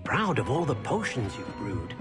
Proud of all the potions you've brewed.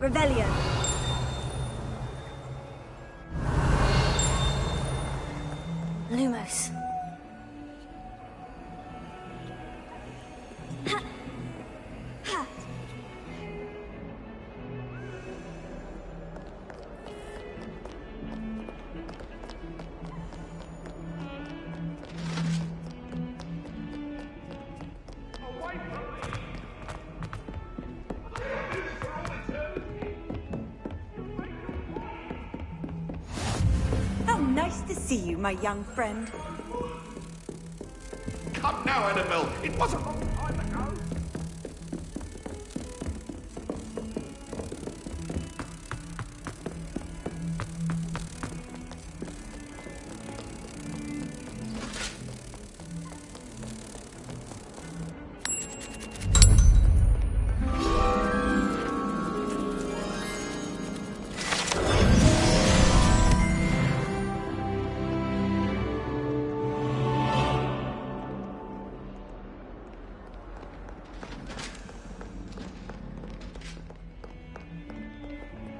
Revelio. Lumos. Ha! Ha! to see you, my young friend. Come now, Annabelle. It was a long time ago.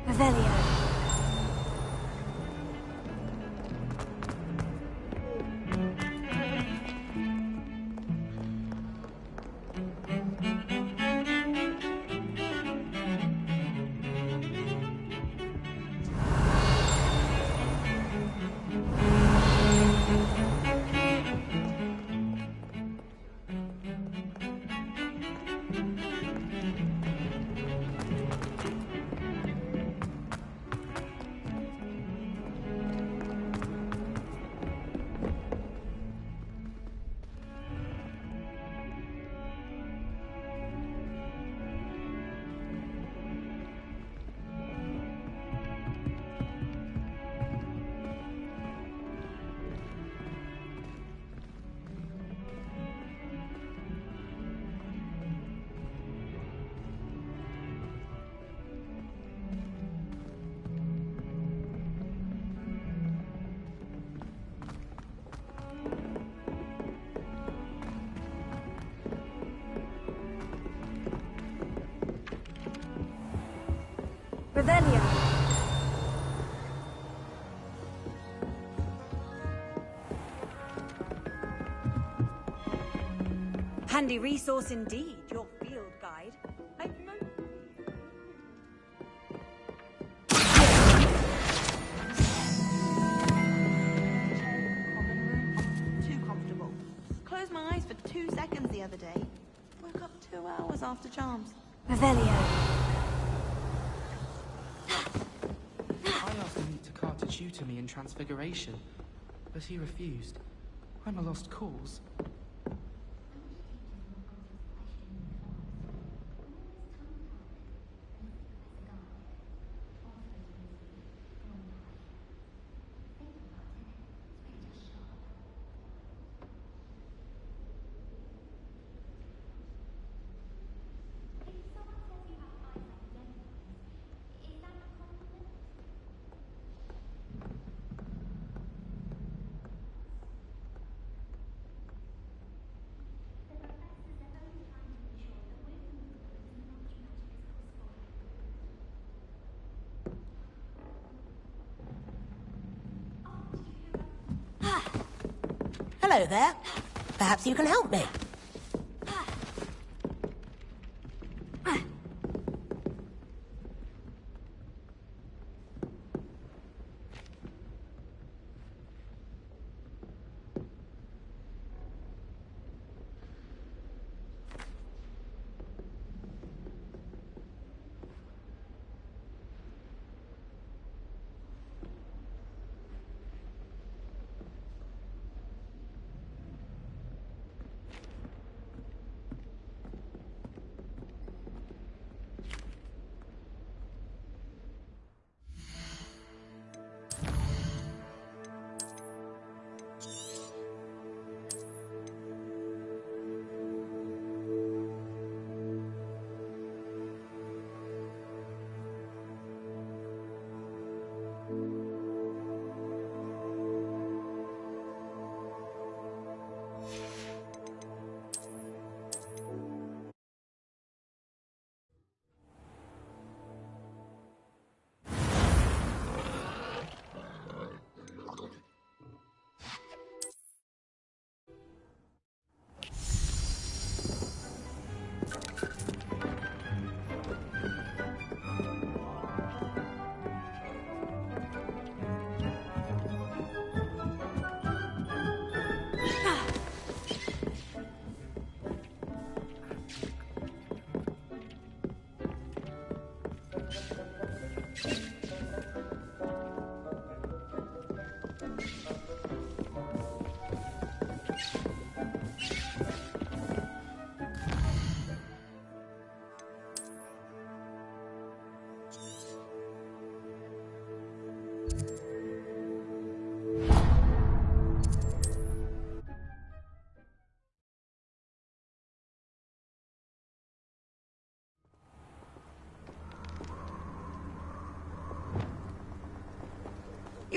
Revelio. Revelio. Handy resource indeed, your field guide. I've known... Too comfortable. Closed my eyes for 2 seconds the other day. Woke up 2 hours after charms. Revelio. I asked Meet to tutor me in Transfiguration, but he refused. I'm a lost cause. Hello there. Perhaps you can help me.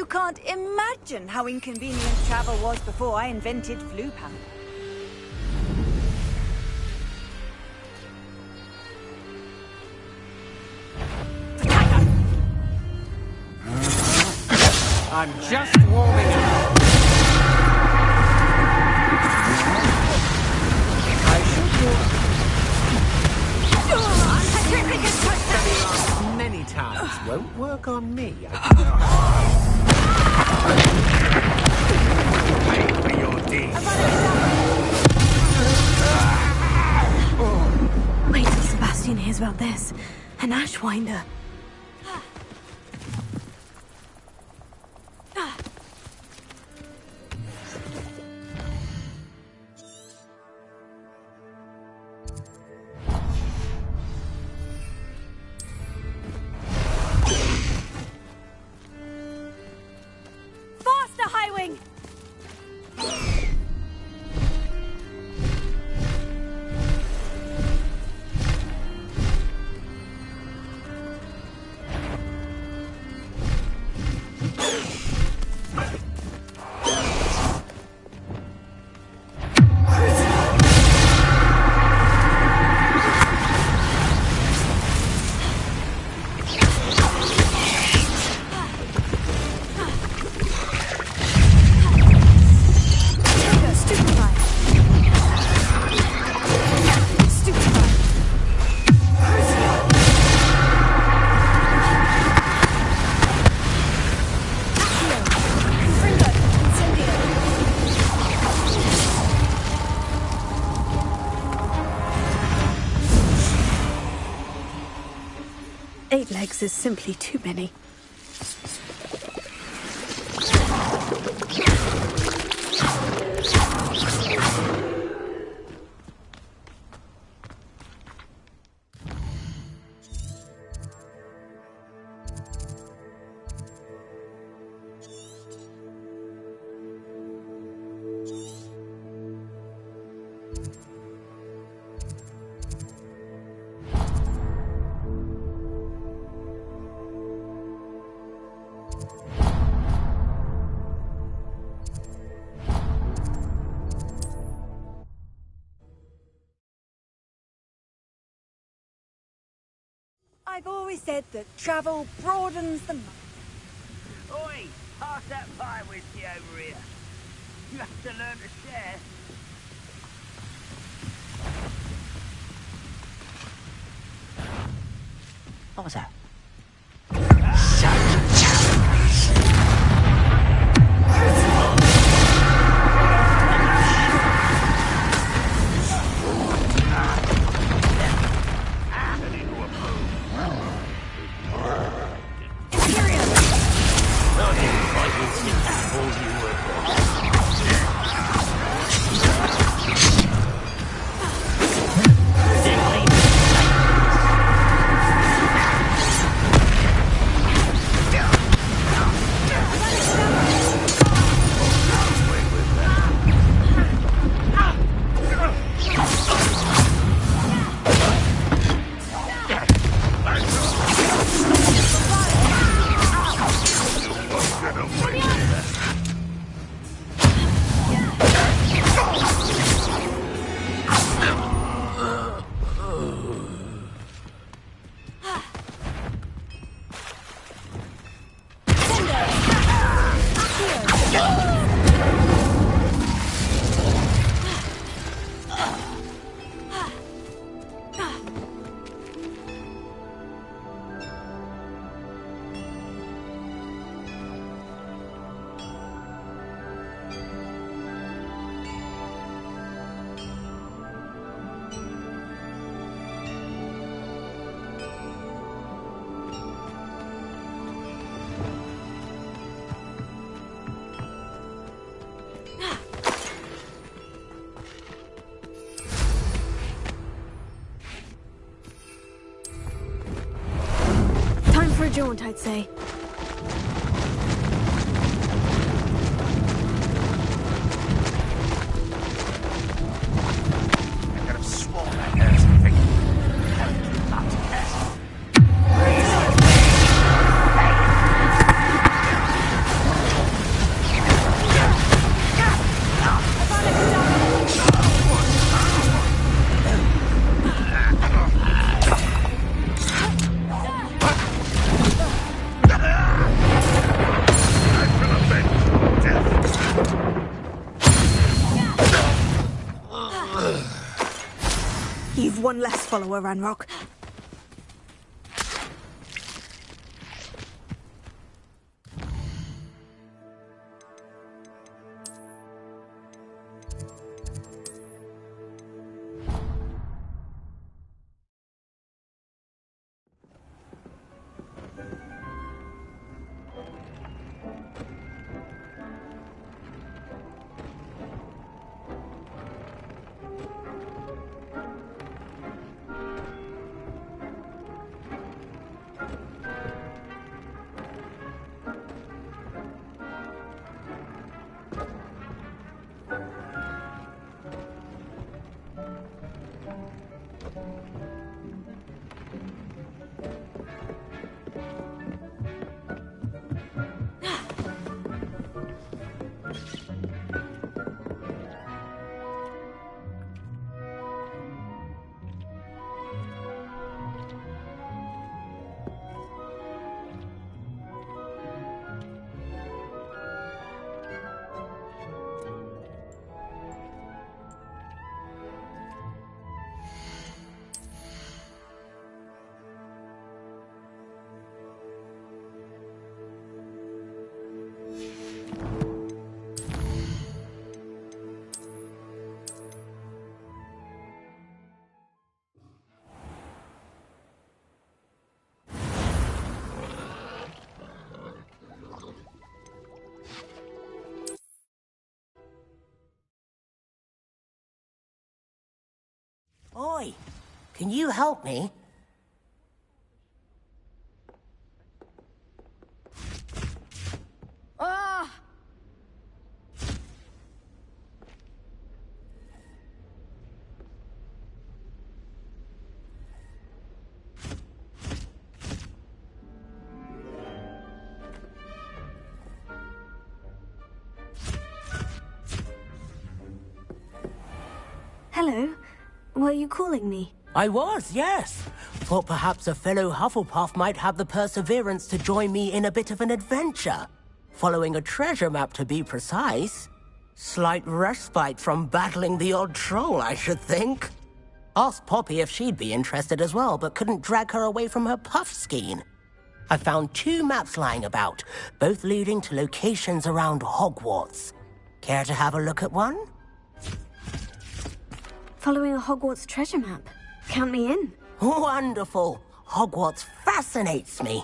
You can't imagine how inconvenient travel was before I invented flu powder. I'm just warming up. I should warn. Many times won't work on me. Pay for your deeds. Wait till Sebastian hears about this. An Ashwinder. Faster, Highwing! Eight legs is simply too many. I've always said that travel broadens the mind. Oi, pass that pie whiskey over here. You have to learn to share. What was that? For a jaunt, I'd say. I could have sworn I heard something. Not care. follow a Ranrock. Oi, can you help me? Ah! Hello. Were you calling me? I was, yes. Thought perhaps a fellow Hufflepuff might have the perseverance to join me in a bit of an adventure. Following a treasure map, to be precise. Slight respite from battling the odd troll, I should think. Asked Poppy if she'd be interested as well, but couldn't drag her away from her puff skein. I found 2 maps lying about, both leading to locations around Hogwarts. Care to have a look at one? Following a Hogwarts treasure map. Count me in. Wonderful. Hogwarts fascinates me.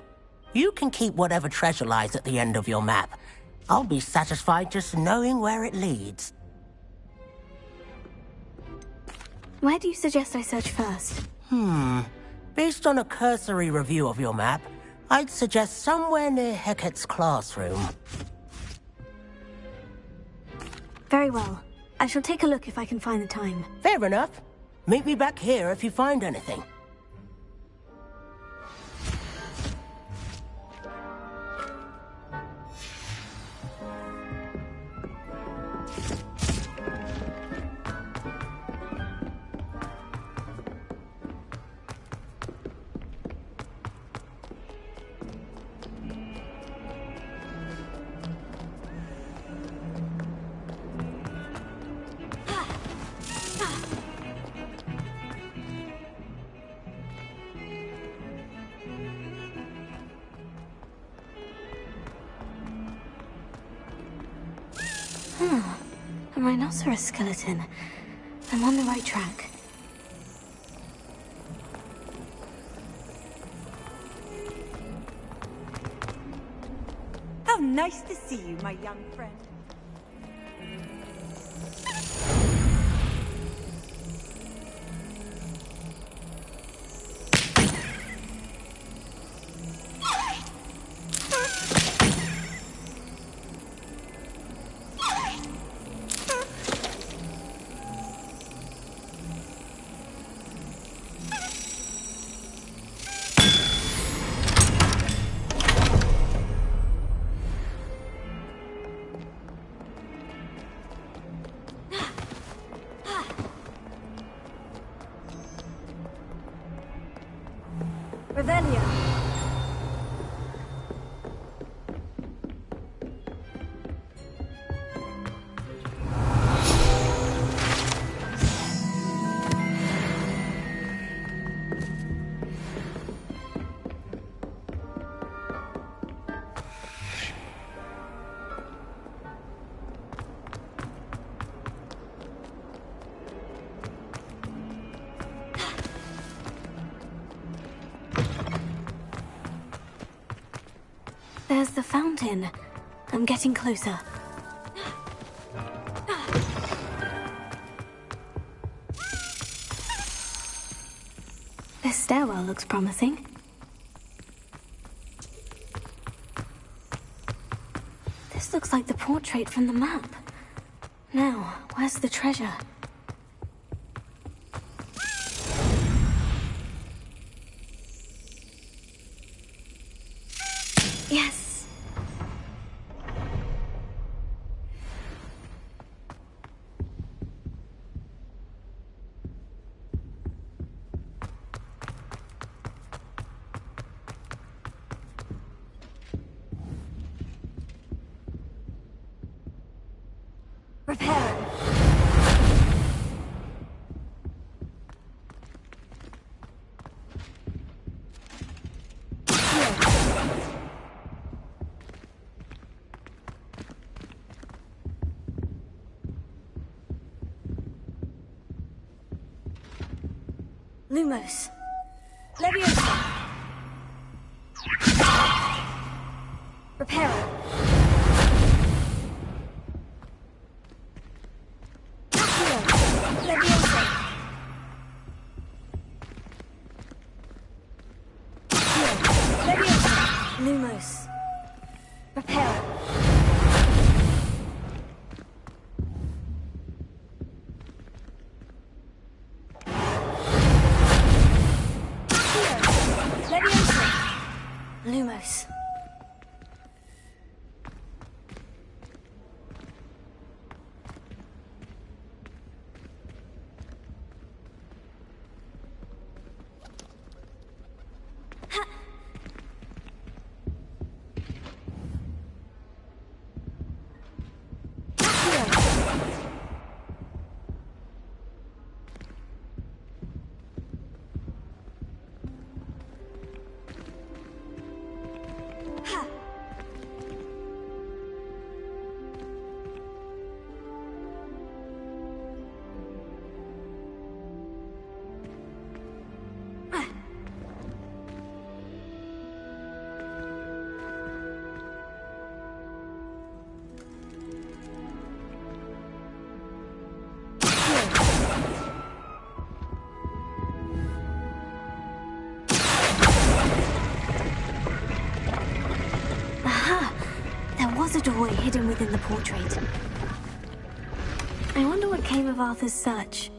You can keep whatever treasure lies at the end of your map. I'll be satisfied just knowing where it leads. Where do you suggest I search first? Based on a cursory review of your map, I'd suggest somewhere near Hecat's classroom. Very well. I shall take a look if I can find the time. Fair enough. Meet me back here if you find anything. A rhinoceros skeleton. I'm on the right track. How nice to see you, my young friend. Revelio. There's the fountain. I'm getting closer. This stairwell looks promising. This looks like the portrait from the map. Now, where's the treasure? Yes! Repair. Lumos. Leviosa. Reparo. Leviosa. Leviosa. Lumos. Reparo. Leviosa. Lumos. Aha! There was a doorway hidden within the portrait. I wonder what came of Arthur's search.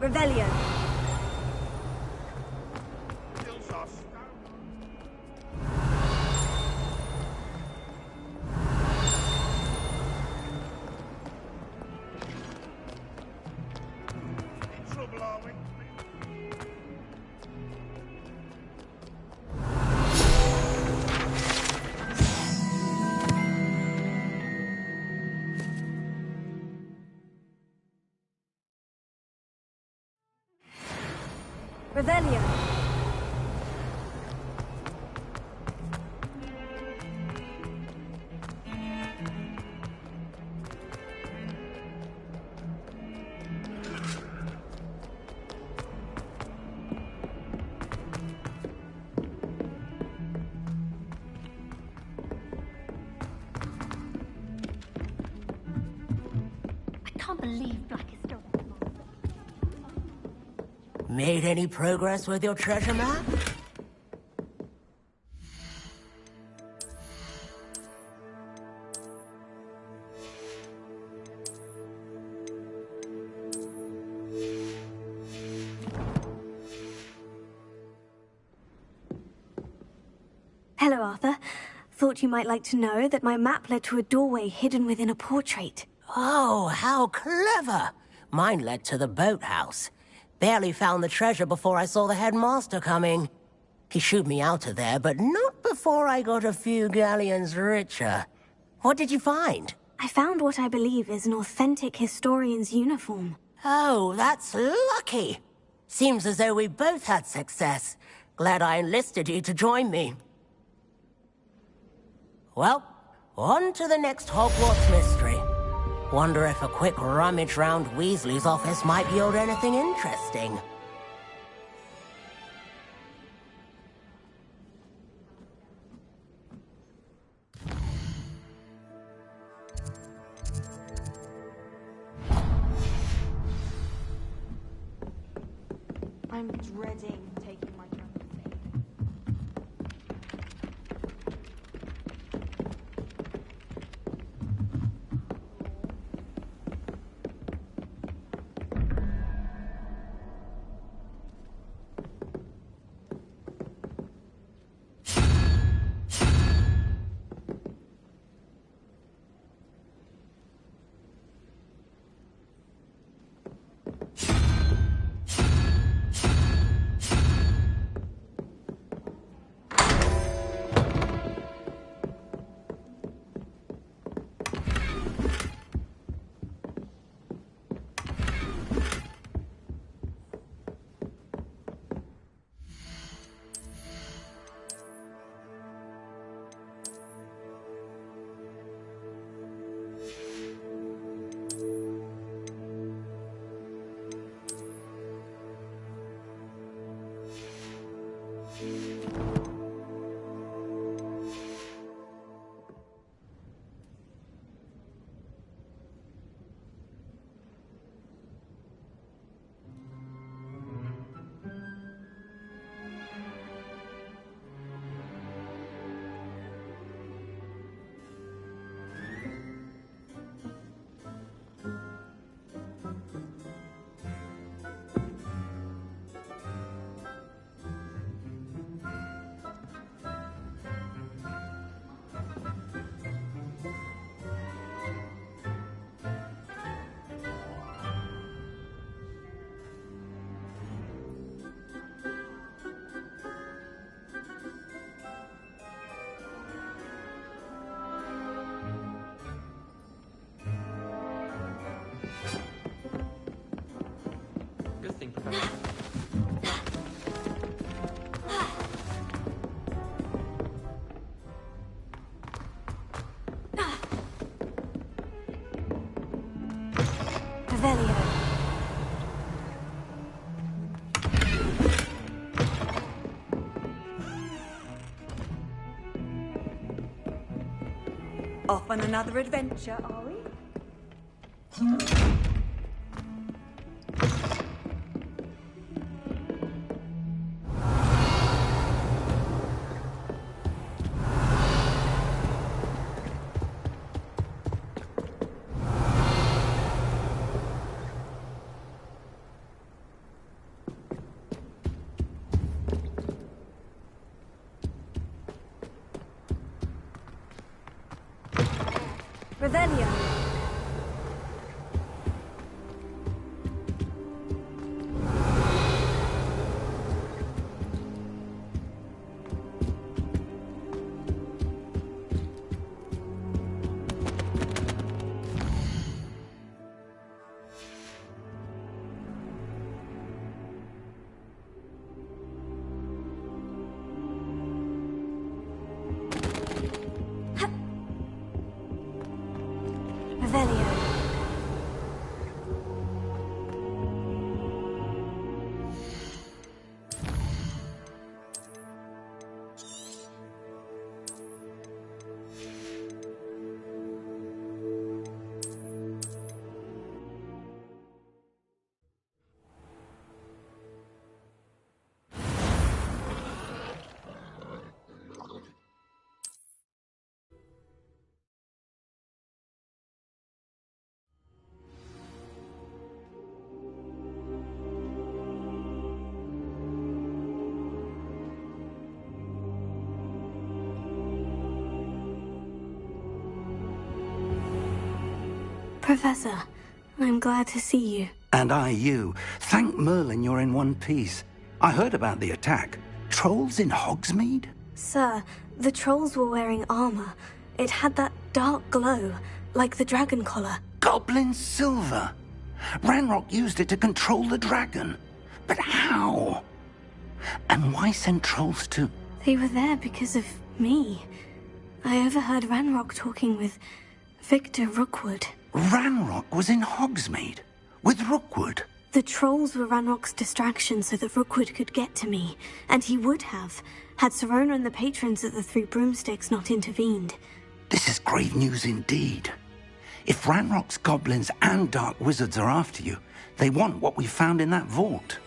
Revelio. Hills are stone. In trouble, are we? Revelio. I can't believe Black is still there. Made any progress with your treasure map? Hello, Arthur. Thought you might like to know that my map led to a doorway hidden within a portrait. Oh, how clever! Mine led to the boathouse. Barely found the treasure before I saw the headmaster coming. He shooed me out of there, but not before I got a few galleons richer. What did you find? I found what I believe is an authentic historian's uniform. Oh, that's lucky. Seems as though we both had success. Glad I enlisted you to join me. Well, on to the next Hogwarts mystery. Wonder if a quick rummage round Weasley's office might yield anything interesting. I'm dreading taking my turn to think. Good thing, Professor. Revelio. Off on another adventure, are we? Revelio. Revelio. Professor, I'm glad to see you. And I you. Thank Merlin you're in one piece. I heard about the attack. Trolls in Hogsmeade? Sir, the trolls were wearing armor. It had that dark glow, like the dragon collar. Goblin silver. Ranrock used it to control the dragon. But how? And why send trolls to... They were there because of me. I overheard Ranrock talking with Victor Rookwood. Ranrock was in Hogsmeade? With Rookwood? The trolls were Ranrock's distraction so that Rookwood could get to me, and he would have, had Serona and the patrons at the Three Broomsticks not intervened. This is grave news indeed. If Ranrock's goblins and dark wizards are after you, they want what we found in that vault.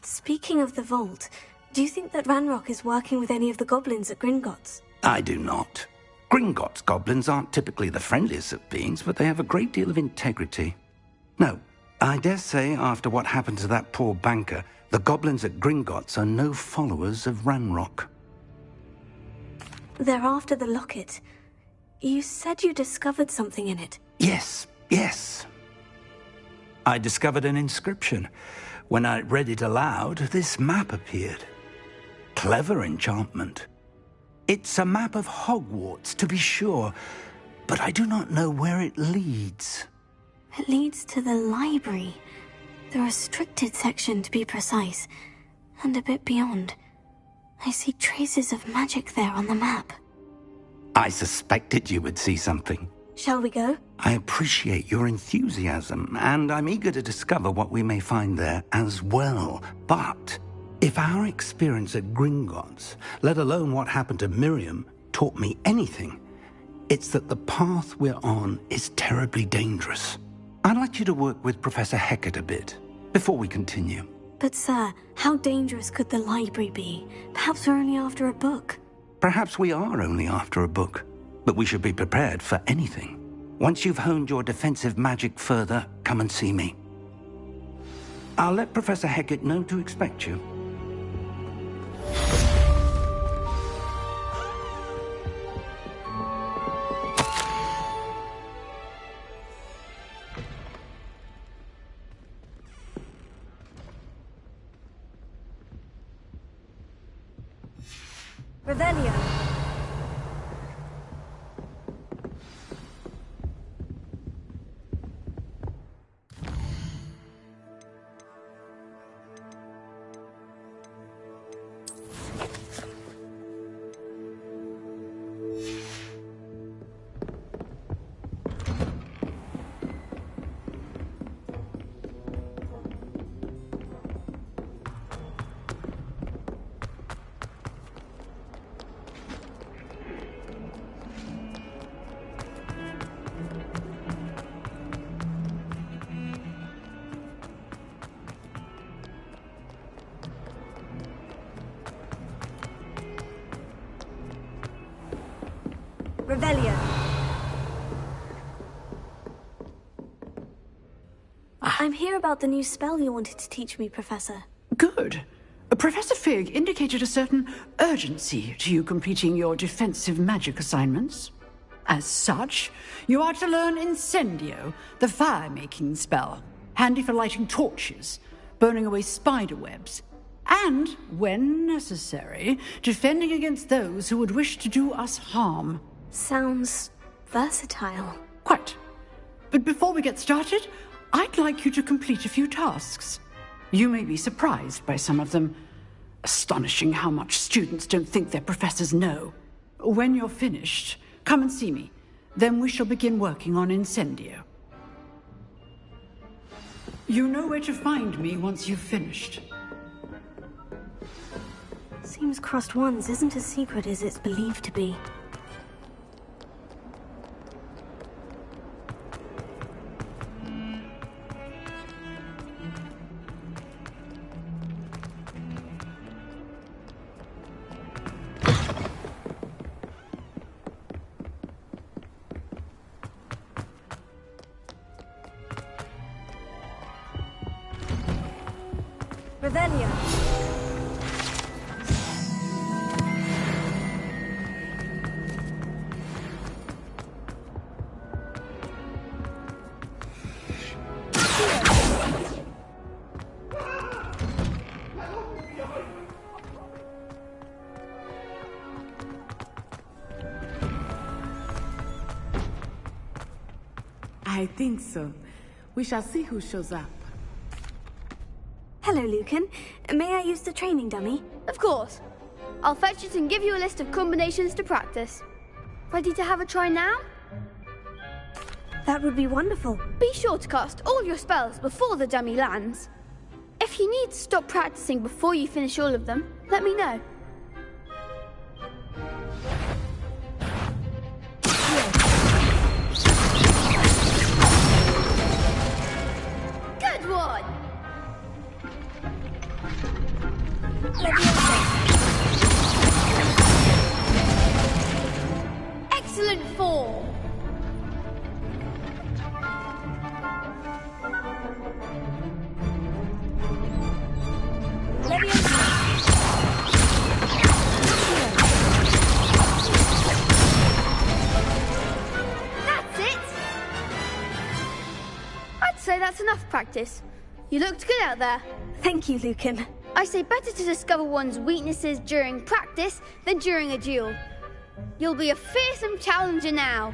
Speaking of the vault, do you think that Ranrock is working with any of the goblins at Gringotts? I do not. Gringotts goblins aren't typically the friendliest of beings, but they have a great deal of integrity. No, I dare say after what happened to that poor banker, the goblins at Gringotts are no followers of Ranrock. They're after the locket. You said you discovered something in it. Yes. I discovered an inscription. When I read it aloud, this map appeared. Clever enchantment. It's a map of Hogwarts, to be sure, but I do not know where it leads. It leads to the library. The restricted section, to be precise, and a bit beyond. I see traces of magic there on the map. I suspected you would see something. Shall we go? I appreciate your enthusiasm, and I'm eager to discover what we may find there as well. But if our experience at Gringotts, let alone what happened to Miriam, taught me anything, it's that the path we're on is terribly dangerous. I'd like you to work with Professor Hecat a bit before we continue. But sir, how dangerous could the library be? Perhaps we're only after a book. Perhaps we are only after a book, but we should be prepared for anything. Once you've honed your defensive magic further, come and see me. I'll let Professor Hecat know to expect you. Revelio. Revelio. I'm here about the new spell you wanted to teach me, Professor. Good. Professor Fig indicated a certain urgency to you completing your defensive magic assignments. As such, you are to learn Incendio, the fire-making spell, handy for lighting torches, burning away spider webs, and, when necessary, defending against those who would wish to do us harm. Sounds versatile. Quite. But before we get started, I'd like you to complete a few tasks. You may be surprised by some of them. Astonishing how much students don't think their professors know. When you're finished, come and see me. Then we shall begin working on Incendio. You know where to find me once you've finished. Seems Crossed Wands isn't as secret as it's believed to be. Revelio. I think so. We shall see who shows up. Hello, Lucan. May I use the training dummy? Of course. I'll fetch it and give you a list of combinations to practice. Ready to have a try now? That would be wonderful. Be sure to cast all your spells before the dummy lands. If you need to stop practicing before you finish all of them, let me know. Good one! Excellent form! That's it! I'd say that's enough practice. You looked good out there. Thank you, Lucan. I say better to discover one's weaknesses during practice than during a duel. You'll be a fearsome challenger now.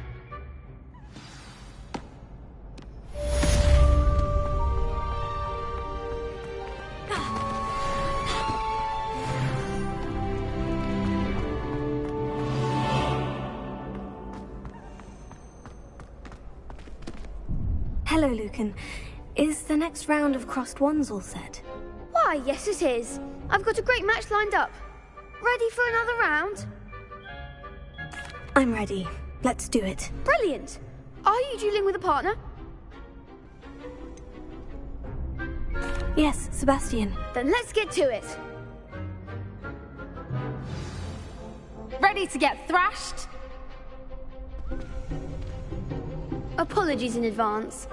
Hello, Lucan. Is the next round of Crossed Wands all set? Why, yes it is. I've got a great match lined up. Ready for another round? I'm ready. Let's do it. Brilliant. Are you dueling with a partner? Yes, Sebastian. Then let's get to it. Ready to get thrashed? Apologies in advance.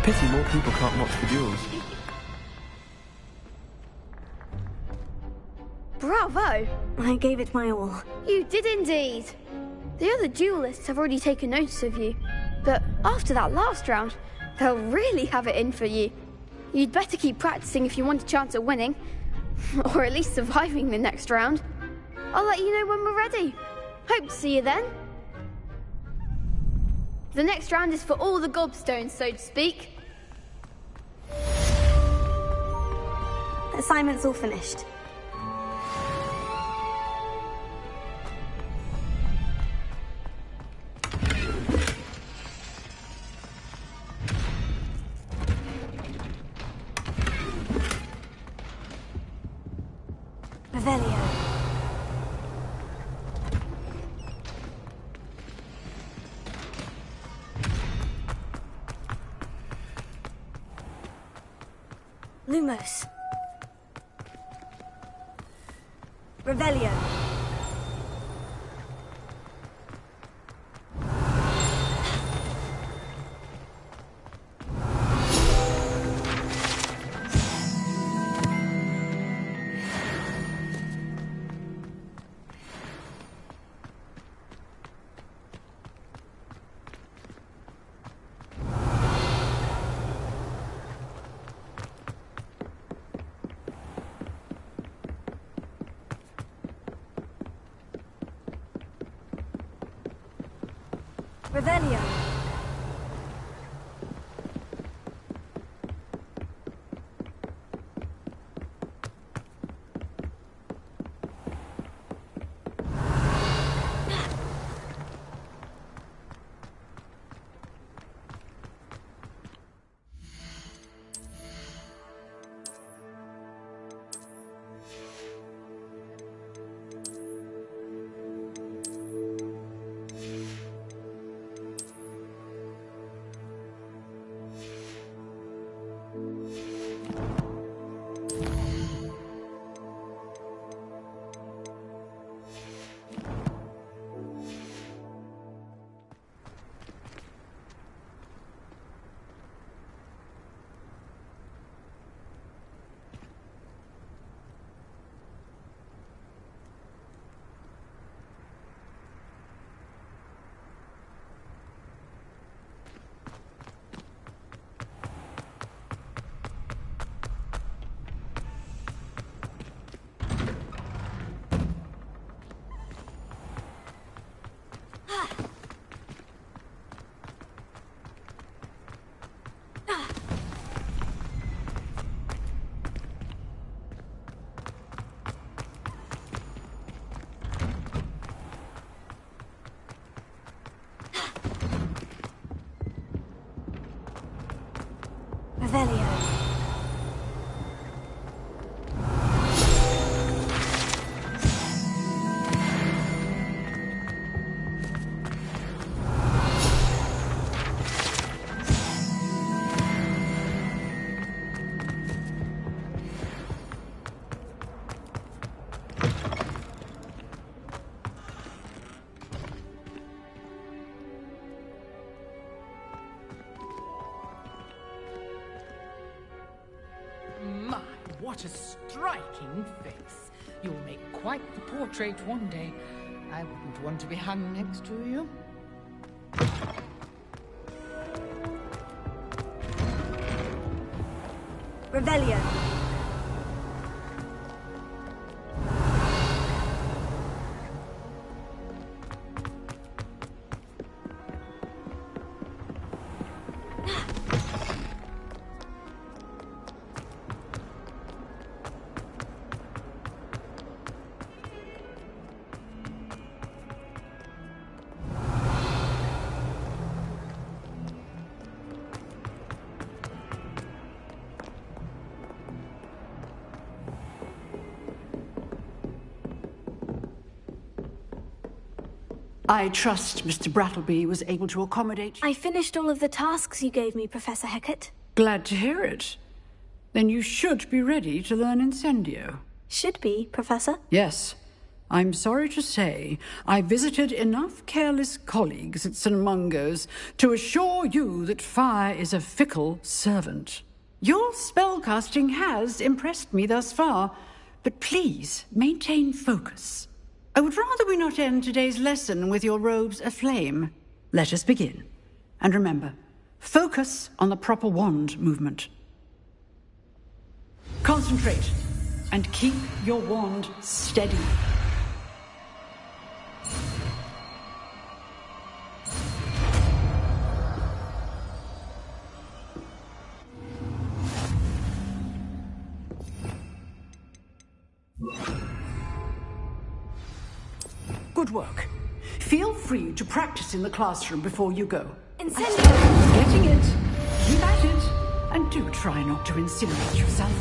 Pity more people can't watch the duels. Bravo! I gave it my all. You did indeed. The other duelists have already taken notice of you, but after that last round, they'll really have it in for you. You'd better keep practicing if you want a chance at winning, or at least surviving the next round. I'll let you know when we're ready. Hope to see you then. The next round is for all the gobstones, so to speak. Assignment's all finished. Revelio. Lumos. Revelio. Revelio. Revelio. What a striking face. You'll make quite the portrait one day. I wouldn't want to be hung next to you. Revelio. I trust Mr. Brattleby was able to accommodate... I finished all of the tasks you gave me, Professor Hecat. Glad to hear it. Then you should be ready to learn Incendio. Should be, Professor. Yes. I'm sorry to say I visited enough careless colleagues at St. Mungo's to assure you that fire is a fickle servant. Your spellcasting has impressed me thus far, but please maintain focus. I would rather we not end today's lesson with your robes aflame. Let us begin. And remember, focus on the proper wand movement. Concentrate and keep your wand steady. Good work. Feel free to practice in the classroom before you go. Incendio! Getting it. Keep at it. And do try not to incinerate yourself.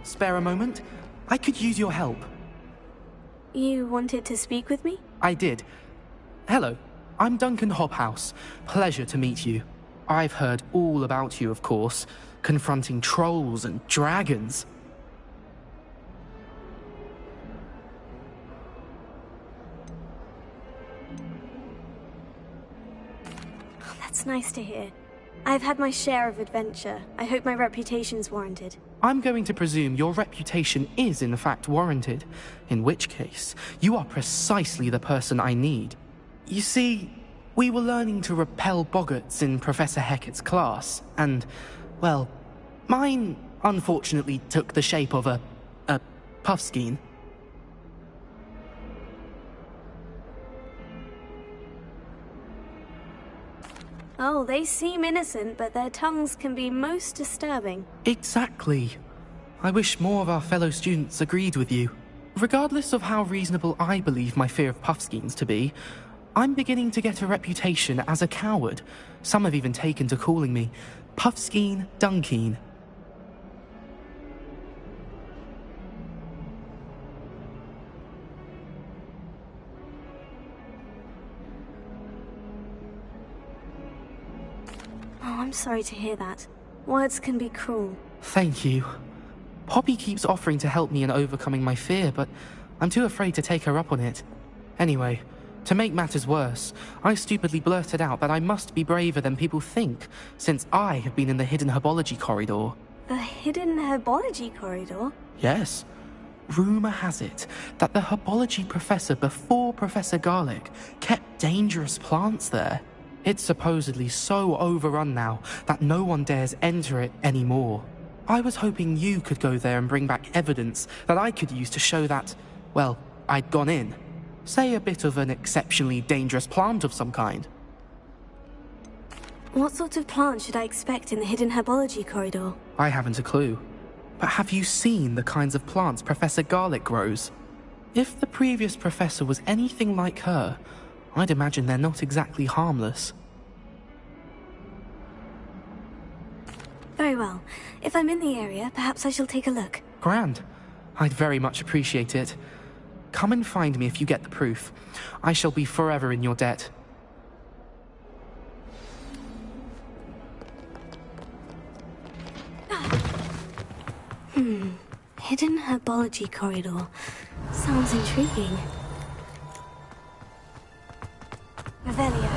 Spare a moment? I could use your help. You wanted to speak with me? I did. Hello, I'm Duncan Hobhouse. Pleasure to meet you. I've heard all about you, of course, confronting trolls and dragons. Oh, that's nice to hear. I've had my share of adventure. I hope my reputation's warranted. I'm going to presume your reputation is in fact warranted, in which case, you are precisely the person I need. You see, we were learning to repel boggarts in Professor Hecat's class, and, well, mine unfortunately took the shape of a puffskein. Oh, they seem innocent, but their tongues can be most disturbing. Exactly. I wish more of our fellow students agreed with you. Regardless of how reasonable I believe my fear of puffskeins to be, I'm beginning to get a reputation as a coward. Some have even taken to calling me Puffskeen Dunkeen. Oh, I'm sorry to hear that. Words can be cruel. Thank you. Poppy keeps offering to help me in overcoming my fear, but I'm too afraid to take her up on it. Anyway, to make matters worse, I stupidly blurted out that I must be braver than people think, since I have been in the hidden herbology corridor. The hidden herbology corridor? Yes. Rumour has it that the herbology professor before Professor Garlic kept dangerous plants there. It's supposedly so overrun now that no one dares enter it anymore. I was hoping you could go there and bring back evidence that I could use to show that, well, I'd gone in. Say a bit of an exceptionally dangerous plant of some kind. What sort of plant should I expect in the hidden herbology corridor? I haven't a clue. But have you seen the kinds of plants Professor Garlic grows? If the previous professor was anything like her, I'd imagine they're not exactly harmless. Very well. If I'm in the area, perhaps I shall take a look. Grand. I'd very much appreciate it. Come and find me if you get the proof. I shall be forever in your debt. Hidden herbology corridor. Sounds intriguing. Revelio.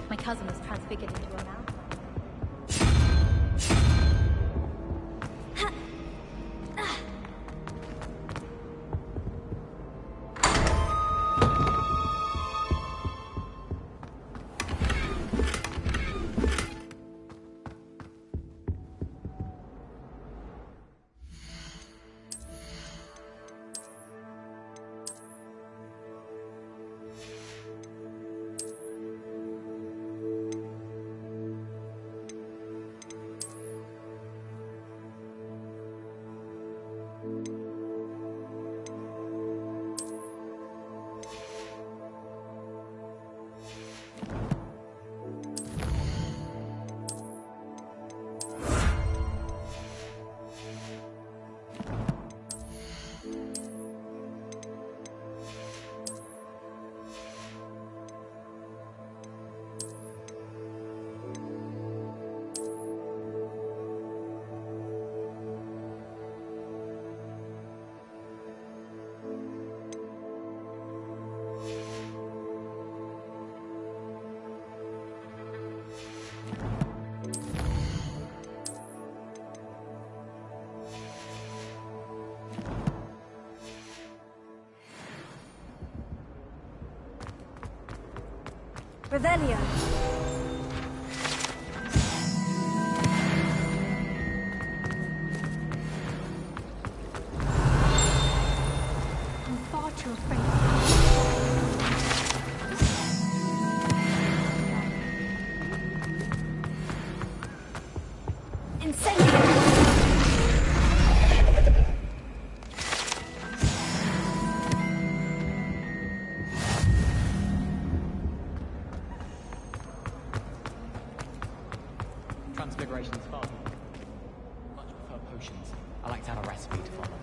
My cousin was transfigured into a mountain. Revelio. I'm far too afraid. Incendio. Transfiguration's fun. Much prefer potions. I like to have a recipe to follow.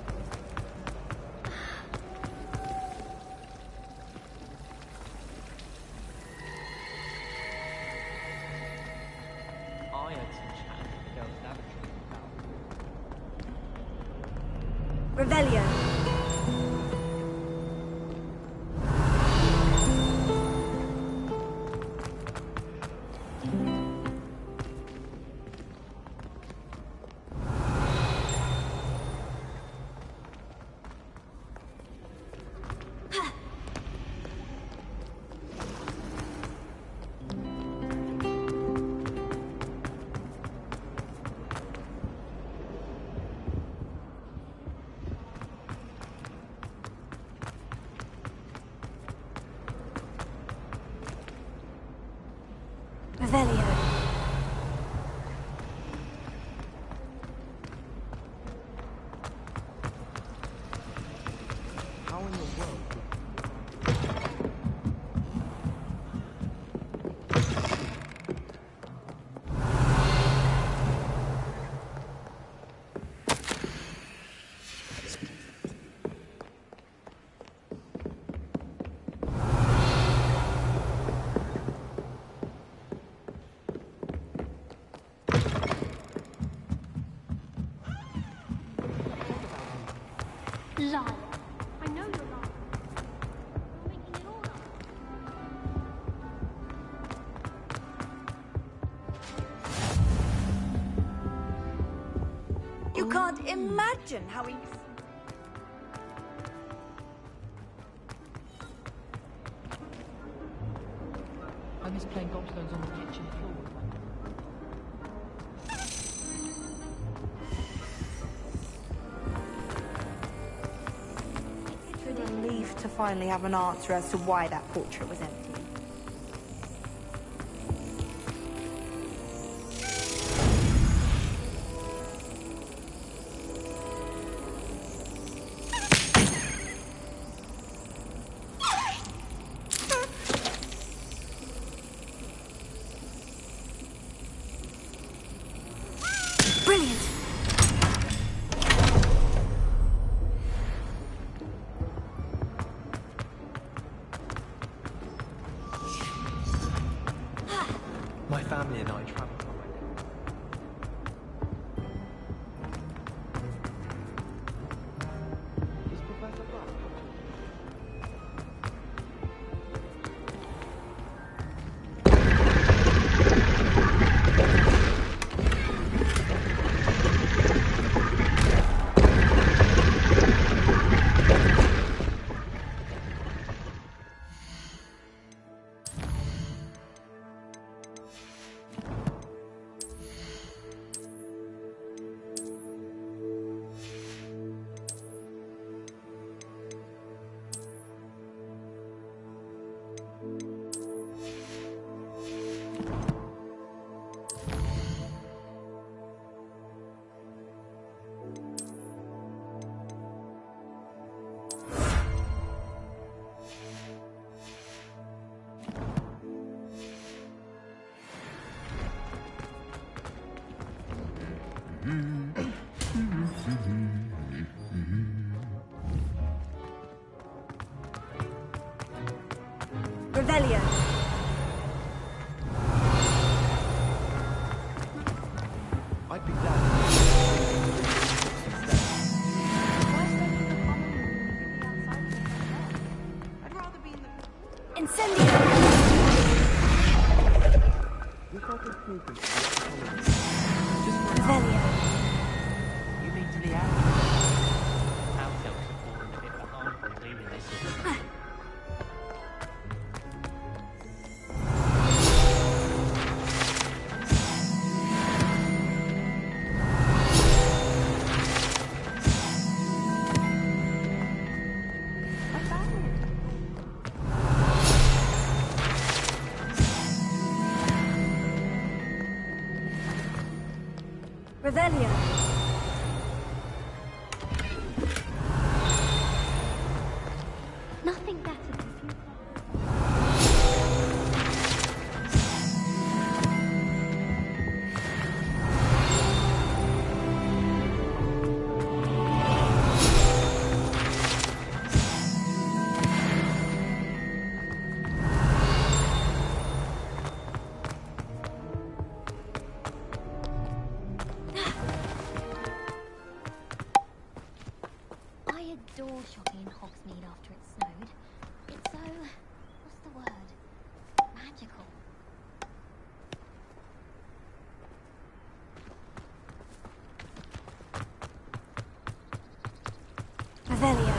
I had some chat with the girls' lavatory about Revelio. Revelio. how in the world? Liar. I know you're lying. You're making it all up. You can't imagine how he... I miss playing gobstones on the kitchen floor. It's a relief to finally have an answer as to why that portrait was empty. Brilliant! My family and I traveled on my Is Professor Black? Revelio. I'd be glad. I'd rather be in the... Incendio. Revelio. You mean to the end? House elves have fallen a bit behind from cleaning this up. Revelio. Nothing better than I adore shopping in Hogsmeade after it snowed. It's so... what's the word? Magical. Revelio.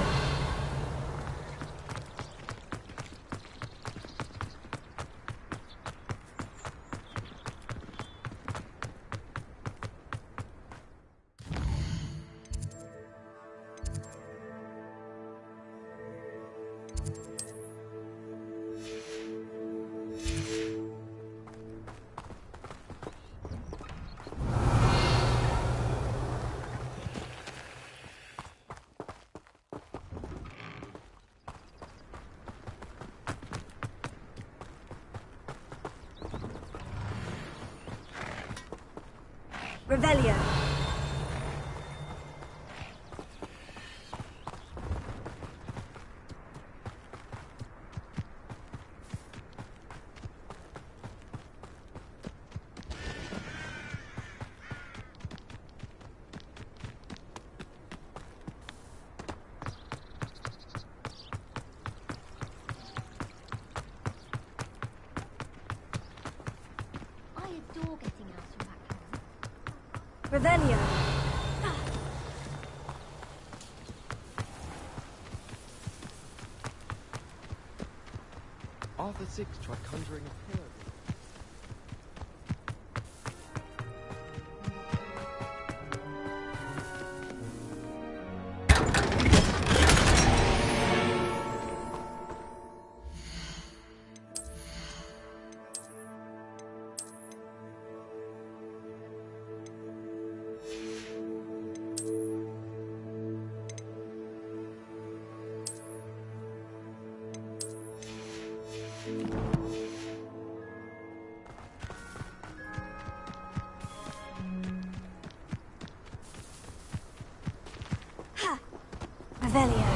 Revelio. I adore getting out from back home. Revelio. Arthur VI tried conjuring a pillar. Revelio.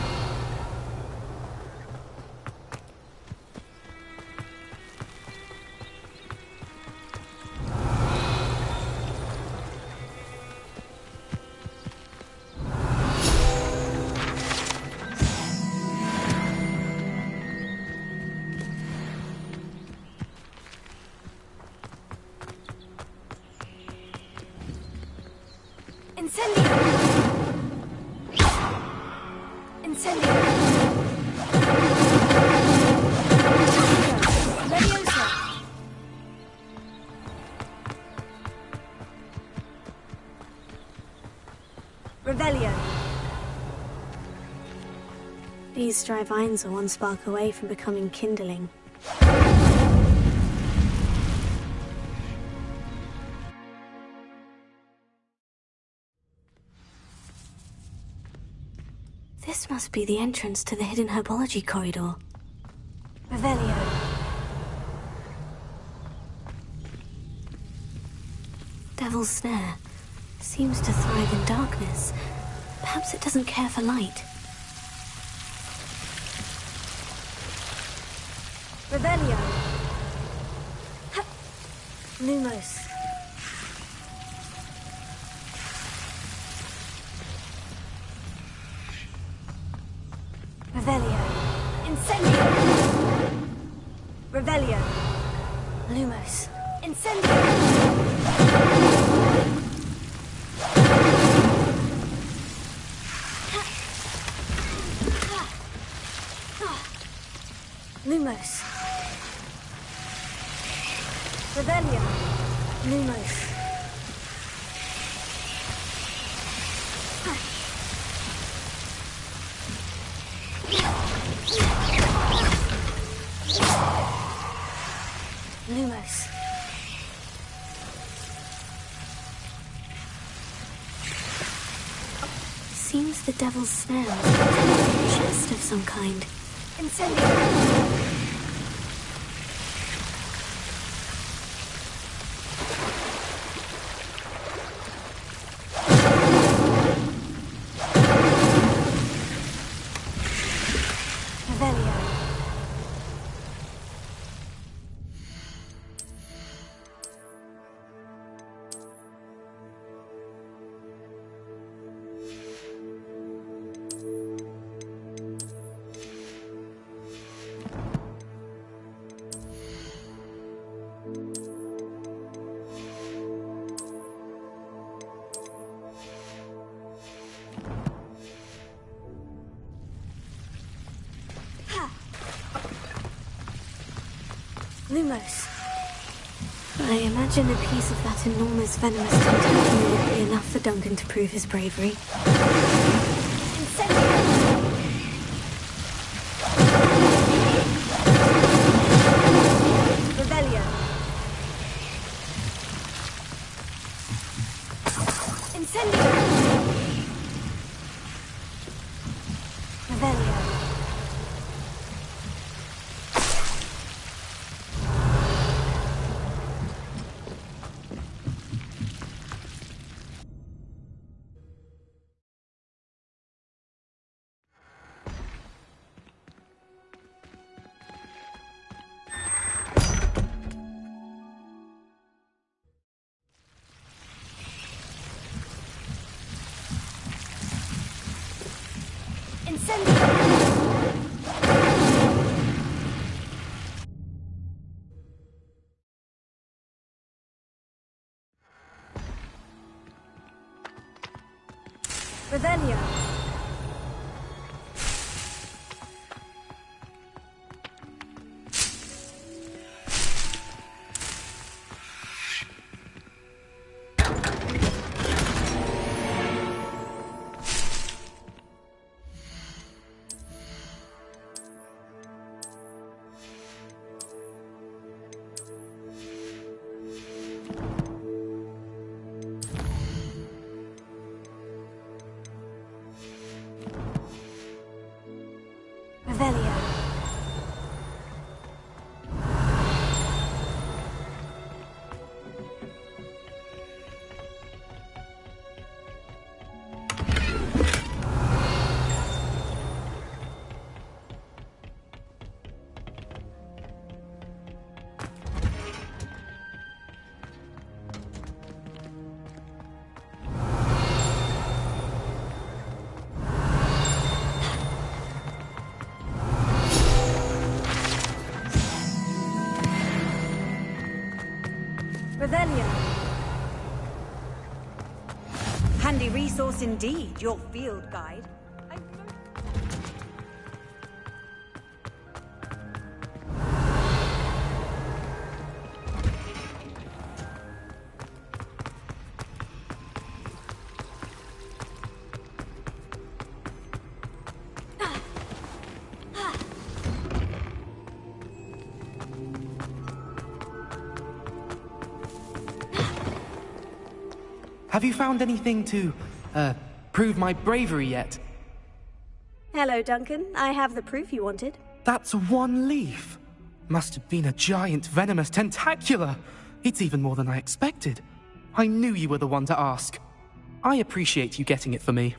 Incendio! Incendio! Leviosa! Revelio! These dry vines are one spark away from becoming kindling. This must be the entrance to the hidden herbology corridor. Revelio! Devil's Snare seems to thrive in darkness. Perhaps it doesn't care for light. Revelio! Ha! Lumos! Revelio! Incendio! Revelio! Lumos! Incendio! Lumos! Revelio! Lumos! Lumos. seems the devil's snare is a chest of some kind. Incendio! Lumos. I imagine a piece of that enormous venomous tentacle would be enough for Duncan to prove his bravery. Revelio. Incendio. Revelio. Revelio. Revelio. Revelio. Handy resource indeed, your field guide. Have you found anything to, prove my bravery yet? Hello, Duncan. I have the proof you wanted. That's one leaf. Must have been a giant venomous tentacula. It's even more than I expected. I knew you were the one to ask. I appreciate you getting it for me.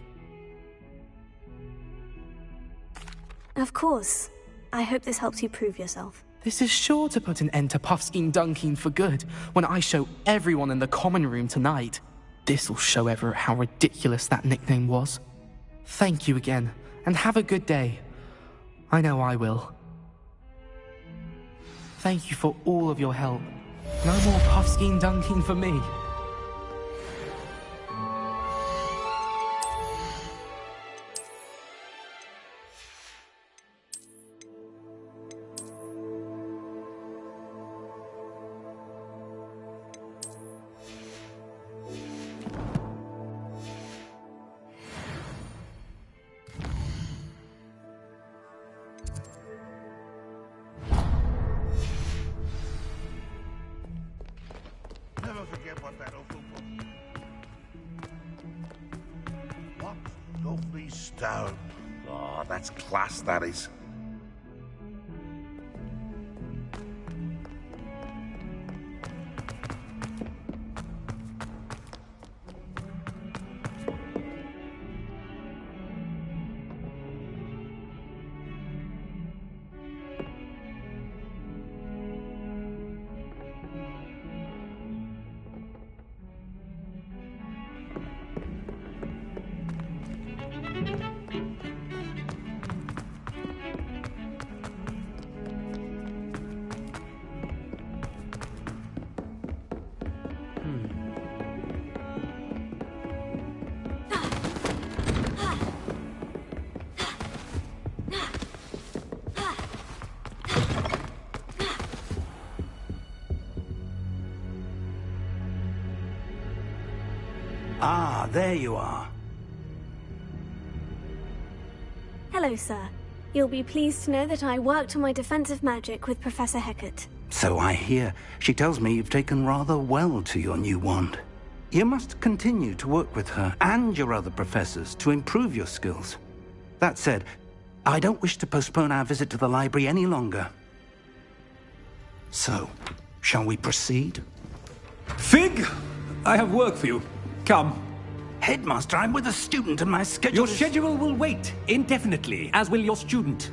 Of course. I hope this helps you prove yourself. This is sure to put an end to Puffskein Dunkeen for good when I show everyone in the common room tonight. This'll show Everett how ridiculous that nickname was. Thank you again, and have a good day. I know I will. Thank you for all of your help. No more Puffskein Dunkeen for me. Never forget what Lovely stone. Oh, that's class, that is. Ah, there you are. Hello, sir. You'll be pleased to know that I worked on my defensive magic with Professor Hecat. So I hear. She tells me you've taken rather well to your new wand. You must continue to work with her and your other professors to improve your skills. That said, I don't wish to postpone our visit to the library any longer. So, shall we proceed? Fig, I have work for you. Come. Headmaster, I'm with a student and my schedule Your schedule will wait indefinitely, as will your student.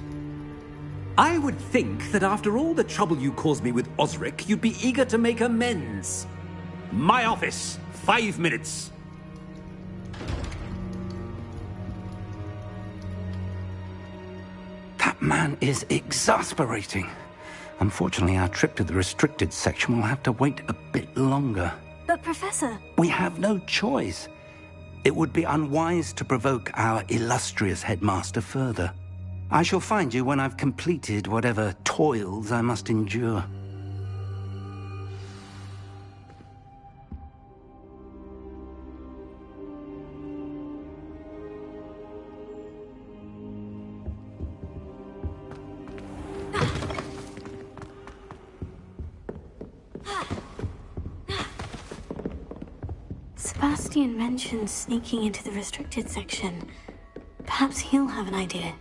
I would think that after all the trouble you caused me with Osric, you'd be eager to make amends. My office, 5 minutes. That man is exasperating. Unfortunately, our trip to the restricted section will have to wait a bit longer. But, Professor... We have no choice. It would be unwise to provoke our illustrious headmaster further. I shall find you when I've completed whatever toils I must endure. Sebastian mentioned sneaking into the restricted section. Perhaps he'll have an idea.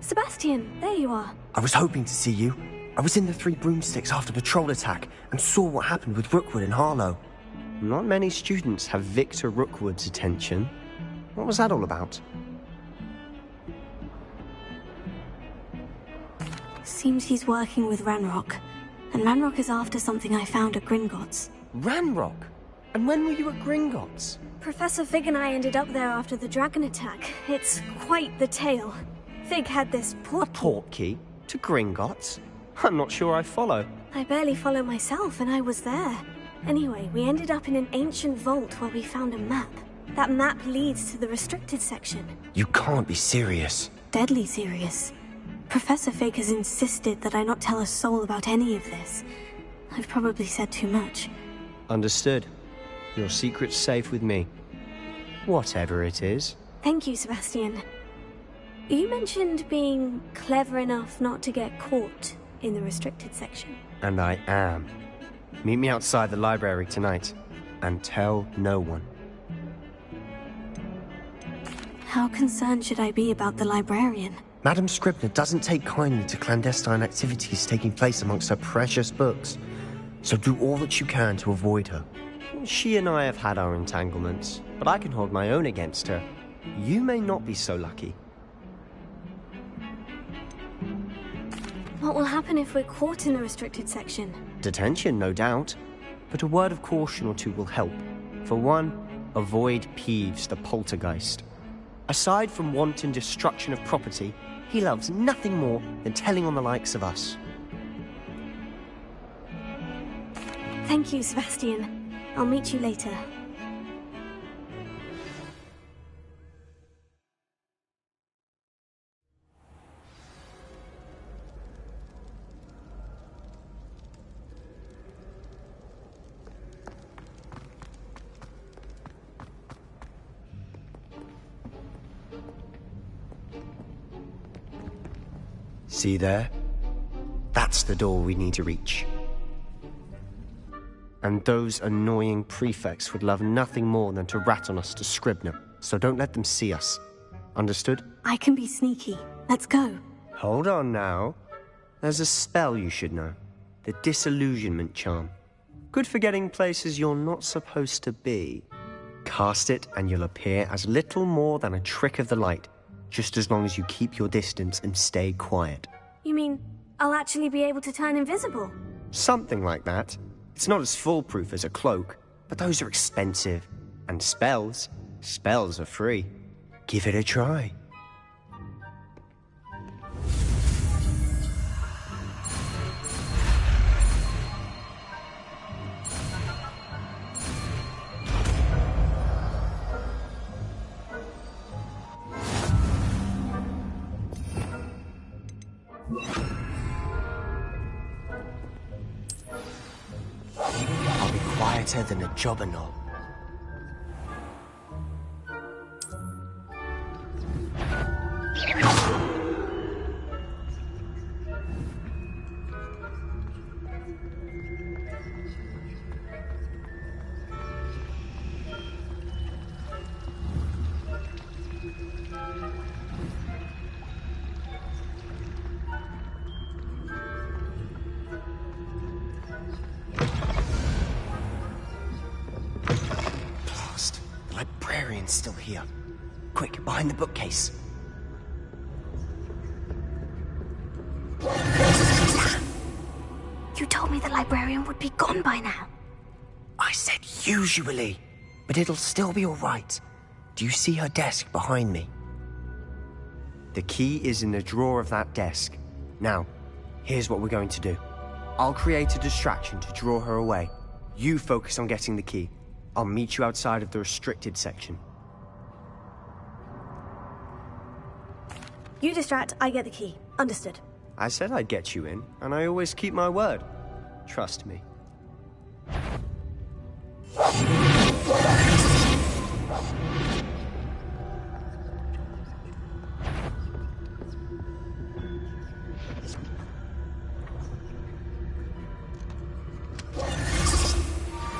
Sebastian, there you are. I was hoping to see you. I was in the Three Broomsticks after the troll attack and saw what happened with Rookwood and Harlow. Not many students have Victor Rookwood's attention. What was that all about? Seems he's working with Ranrock. And Ranrock is after something I found at Gringotts. Ranrock? And when were you at Gringotts? Professor Fig and I ended up there after the dragon attack. It's quite the tale. Fig had this port... A portkey? To Gringotts? I'm not sure I follow. I barely follow myself, and I was there. Anyway, we ended up in an ancient vault where we found a map. That map leads to the restricted section. You can't be serious. Deadly serious. Professor Fig has insisted that I not tell a soul about any of this. I've probably said too much. Understood. Your secret's safe with me. Whatever it is. Thank you, Sebastian. You mentioned being clever enough not to get caught in the restricted section. And I am. Meet me outside the library tonight, and tell no one. How concerned should I be about the librarian? Madam Scribner doesn't take kindly to clandestine activities taking place amongst her precious books, so do all that you can to avoid her. She and I have had our entanglements, but I can hold my own against her. You may not be so lucky. What will happen if we're caught in the restricted section? Detention, no doubt. But a word of caution or two will help. For one, avoid Peeves, the poltergeist. Aside from wanton destruction of property, he loves nothing more than telling on the likes of us. Thank you, Sebastian. I'll meet you later. See there? That's the door we need to reach. And those annoying prefects would love nothing more than to rat on us to Scribner, so don't let them see us. Understood? I can be sneaky. Let's go. Hold on now. There's a spell you should know. The Disillusionment Charm. Good for getting places you're not supposed to be. Cast it and you'll appear as little more than a trick of the light, just as long as you keep your distance and stay quiet. You mean I'll actually be able to turn invisible? Something like that. It's not as foolproof as a cloak, but those are expensive. And spells are free. Give it a try. I'll be quieter than a jobberknoll. Blast. The librarian's still here. Quick, behind the bookcase. You told me the librarian would be gone by now. I said usually, but it'll still be all right. Do you see her desk behind me? The key is in the drawer of that desk. Now, here's what we're going to do. I'll create a distraction to draw her away. You focus on getting the key. I'll meet you outside of the restricted section. You distract, I get the key. Understood. I said I'd get you in, and I always keep my word. Trust me.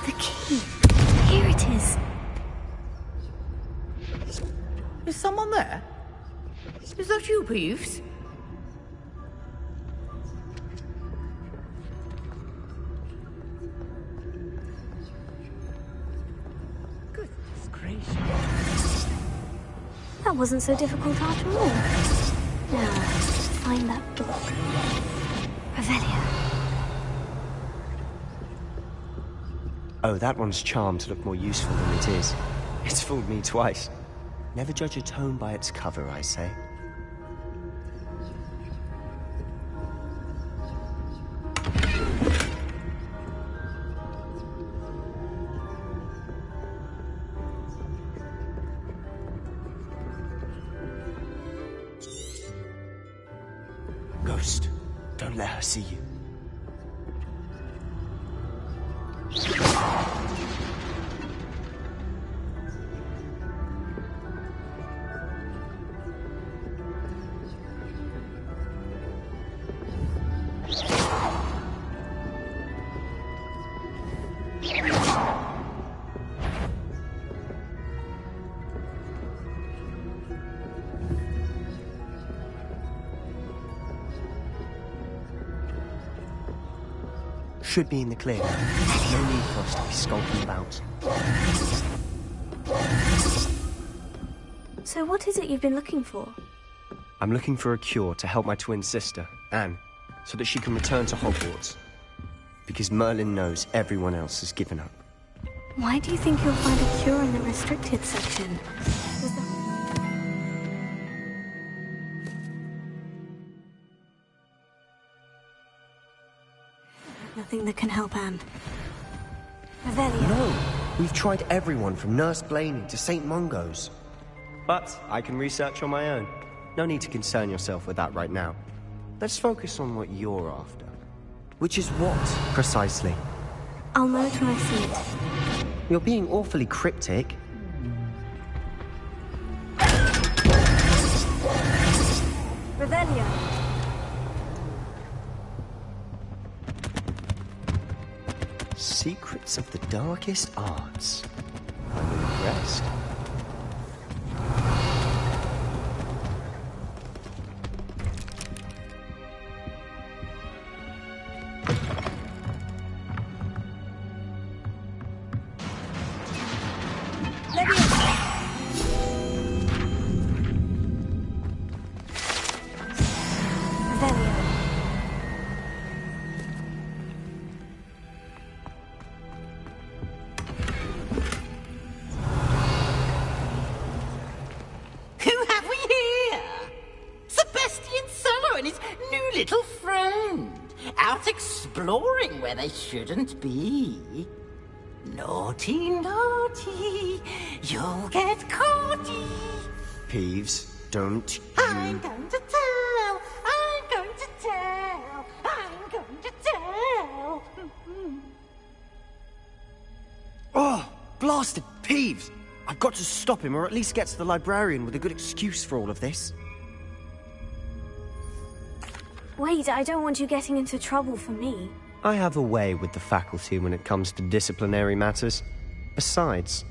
The key. Here it is. Is someone there? Is that you, Peeves? Goodness gracious. That wasn't so difficult after all. Now, find that book. Revelio. Oh, that one's charmed to look more useful than it is. It's fooled me twice. Never judge a tome by its cover, I say. Ghost, don't let her see you. Should be in the clear. No need for us to be skulking about. So what is it you've been looking for? I'm looking for a cure to help my twin sister, Anne, so that she can return to Hogwarts. Because Merlin knows everyone else has given up. Why do you think you'll find a cure in the restricted section? Nothing that can help Anne. Revelio. No! We've tried everyone from Nurse Blaney to St. Mungo's. But I can research on my own. No need to concern yourself with that right now. Let's focus on what you're after. Which is what, precisely? I'll know it when I see it. You're being awfully cryptic. Revelio. secrets of the darkest arts. I'm impressed. Exploring where they shouldn't be. Naughty, naughty, you'll get caughty. Peeves, don't you... I'm going to tell, I'm going to tell, I'm going to tell. Oh, blasted Peeves! I've got to stop him, or at least get to the librarian with a good excuse for all of this. Wait, I don't want you getting into trouble for me. I have a way with the faculty when it comes to disciplinary matters. Besides,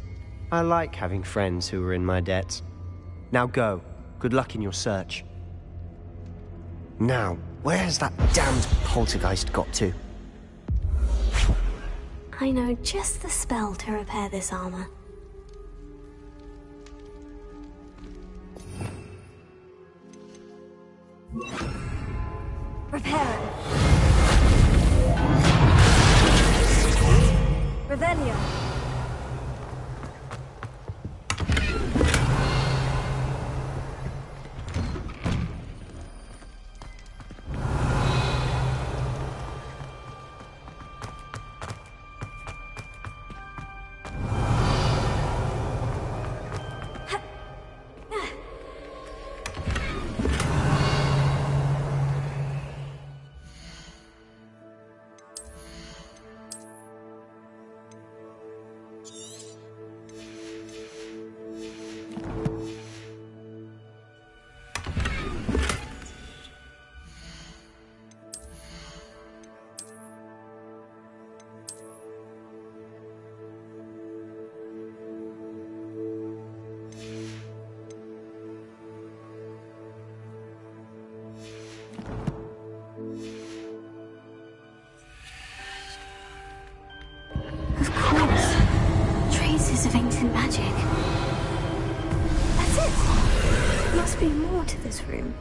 I like having friends who are in my debt. Now go. Good luck in your search. Now, where has that damned poltergeist got to? I know just the spell to repair this armor. Repair it. Revelio. Of ancient magic. That's it! Must be more to this room.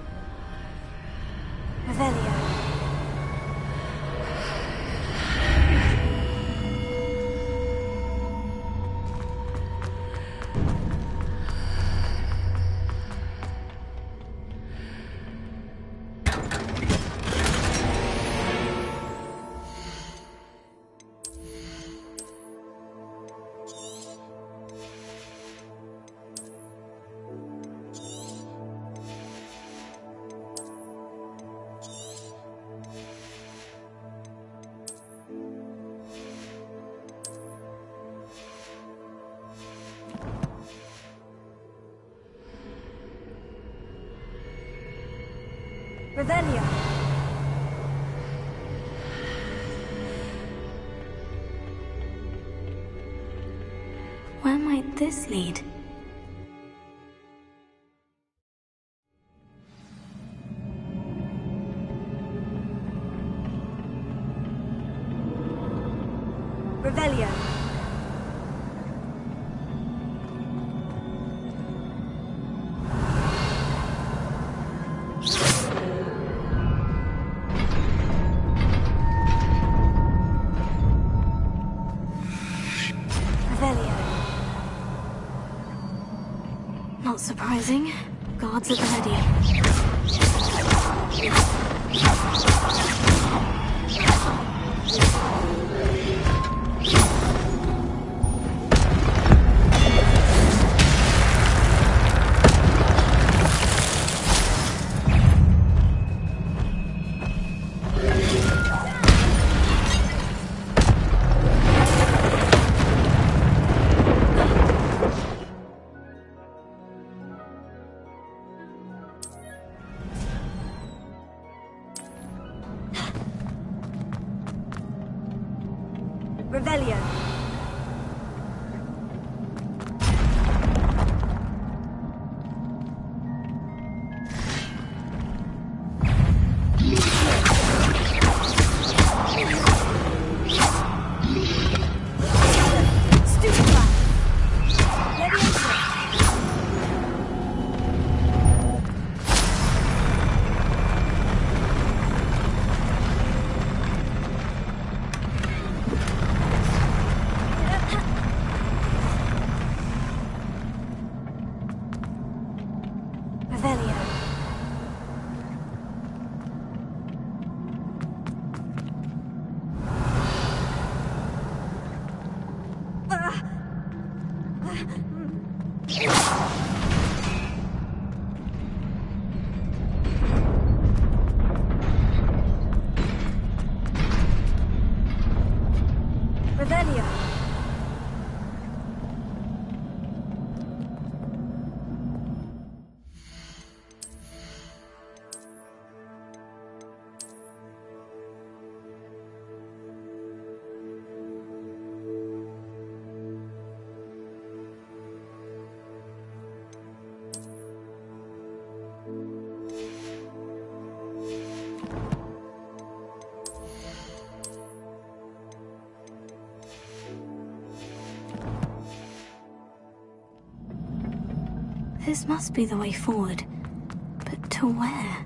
Revelio. Revelio. Where might this lead? Revelio. Not surprising. Guards at the ready. Revelio. This must be the way forward. But to where?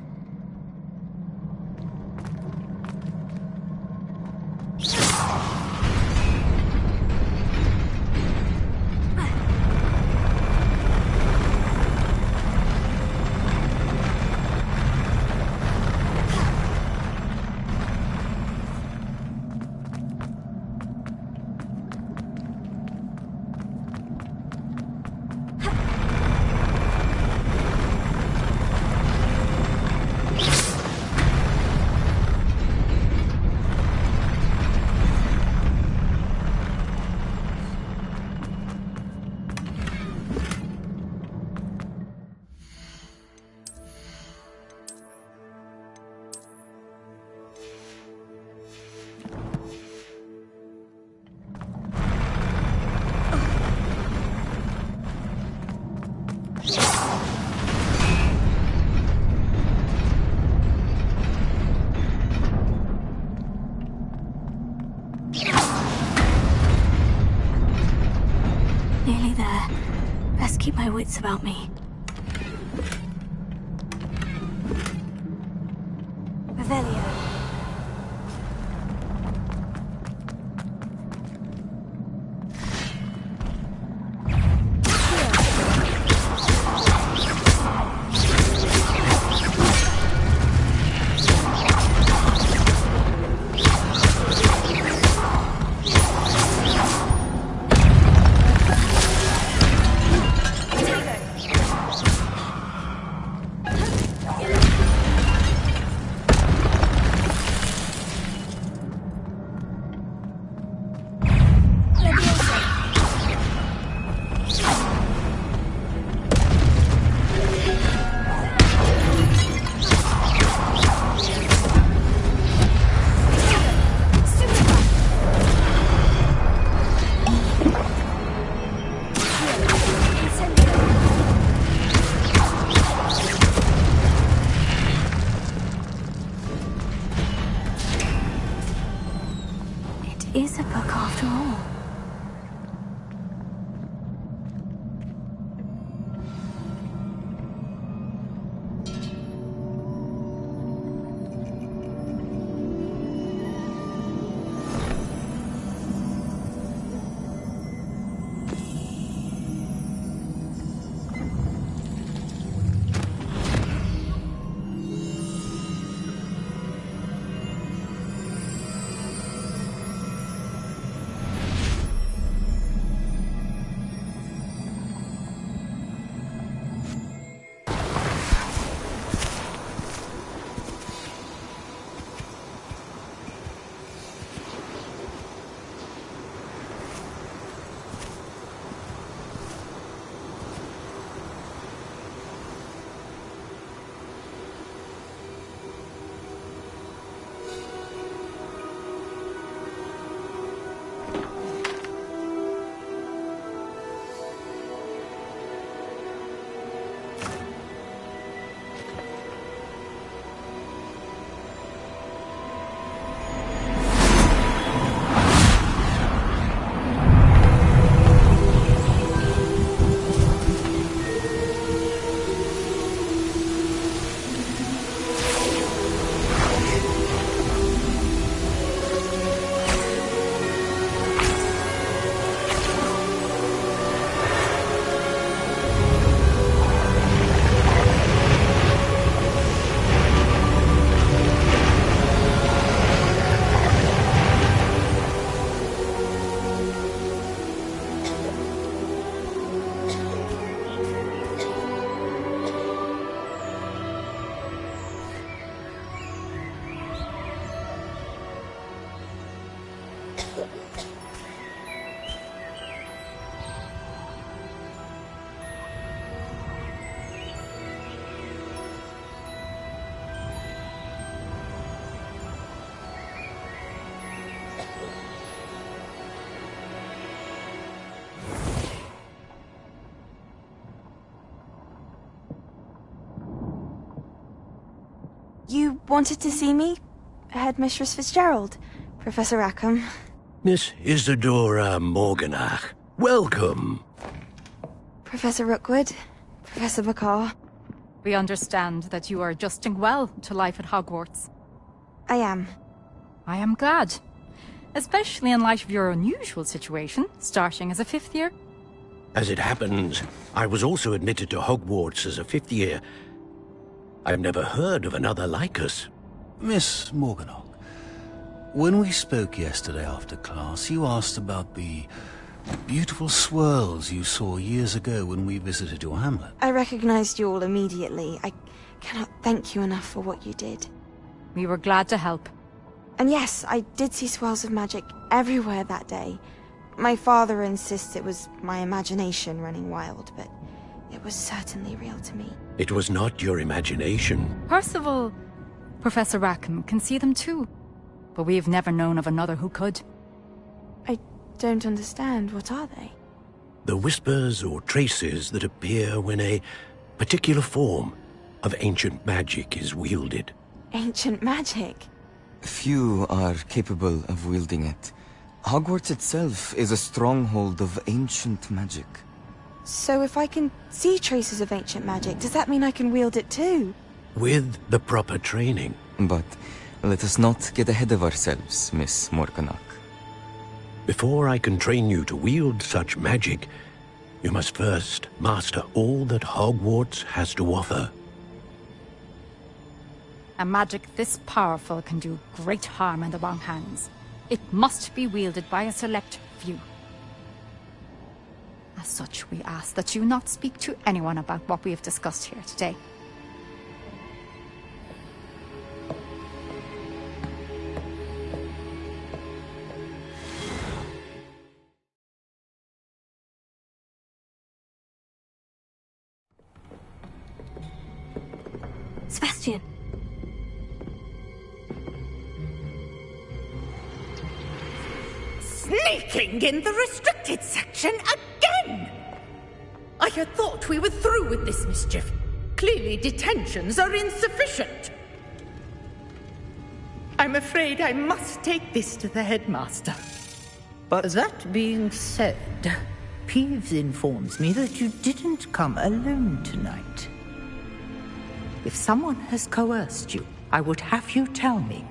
Nearly there. Best keep my wits about me. Revelio. You wanted to see me? Headmistress Fitzgerald, Professor Rackham. Miss Isadora Morganach, welcome. Professor Rookwood, Professor Bakar. We understand that you are adjusting well to life at Hogwarts. I am. I am glad. Especially in light of your unusual situation, starting as a 5th year. As it happens, I was also admitted to Hogwarts as a 5th year. I've never heard of another like us. Miss Morganach, when we spoke yesterday after class, you asked about the beautiful swirls you saw years ago when we visited your hamlet. I recognized you all immediately. I cannot thank you enough for what you did. We were glad to help. And yes, I did see swirls of magic everywhere that day. My father insists it was my imagination running wild, but it was certainly real to me. It was not your imagination. Percival, Professor Rackham can see them too. But we have never known of another who could. I don't understand. What are they? The whispers or traces that appear when a particular form of ancient magic is wielded. Ancient magic? Few are capable of wielding it. Hogwarts itself is a stronghold of ancient magic. So if I can see traces of ancient magic, does that mean I can wield it too? With the proper training. But let us not get ahead of ourselves, Miss Morganach. Before I can train you to wield such magic, you must first master all that Hogwarts has to offer. A magic this powerful can do great harm in the wrong hands. It must be wielded by a select few. As such, we ask that you not speak to anyone about what we have discussed here today. Sebastian. Sneaking in the restricted section again! I had thought we were through with this mischief. Clearly detentions are insufficient. I'm afraid I must take this to the headmaster. But that being said, Peeves informs me that you didn't come alone tonight. If someone has coerced you, I would have you tell me.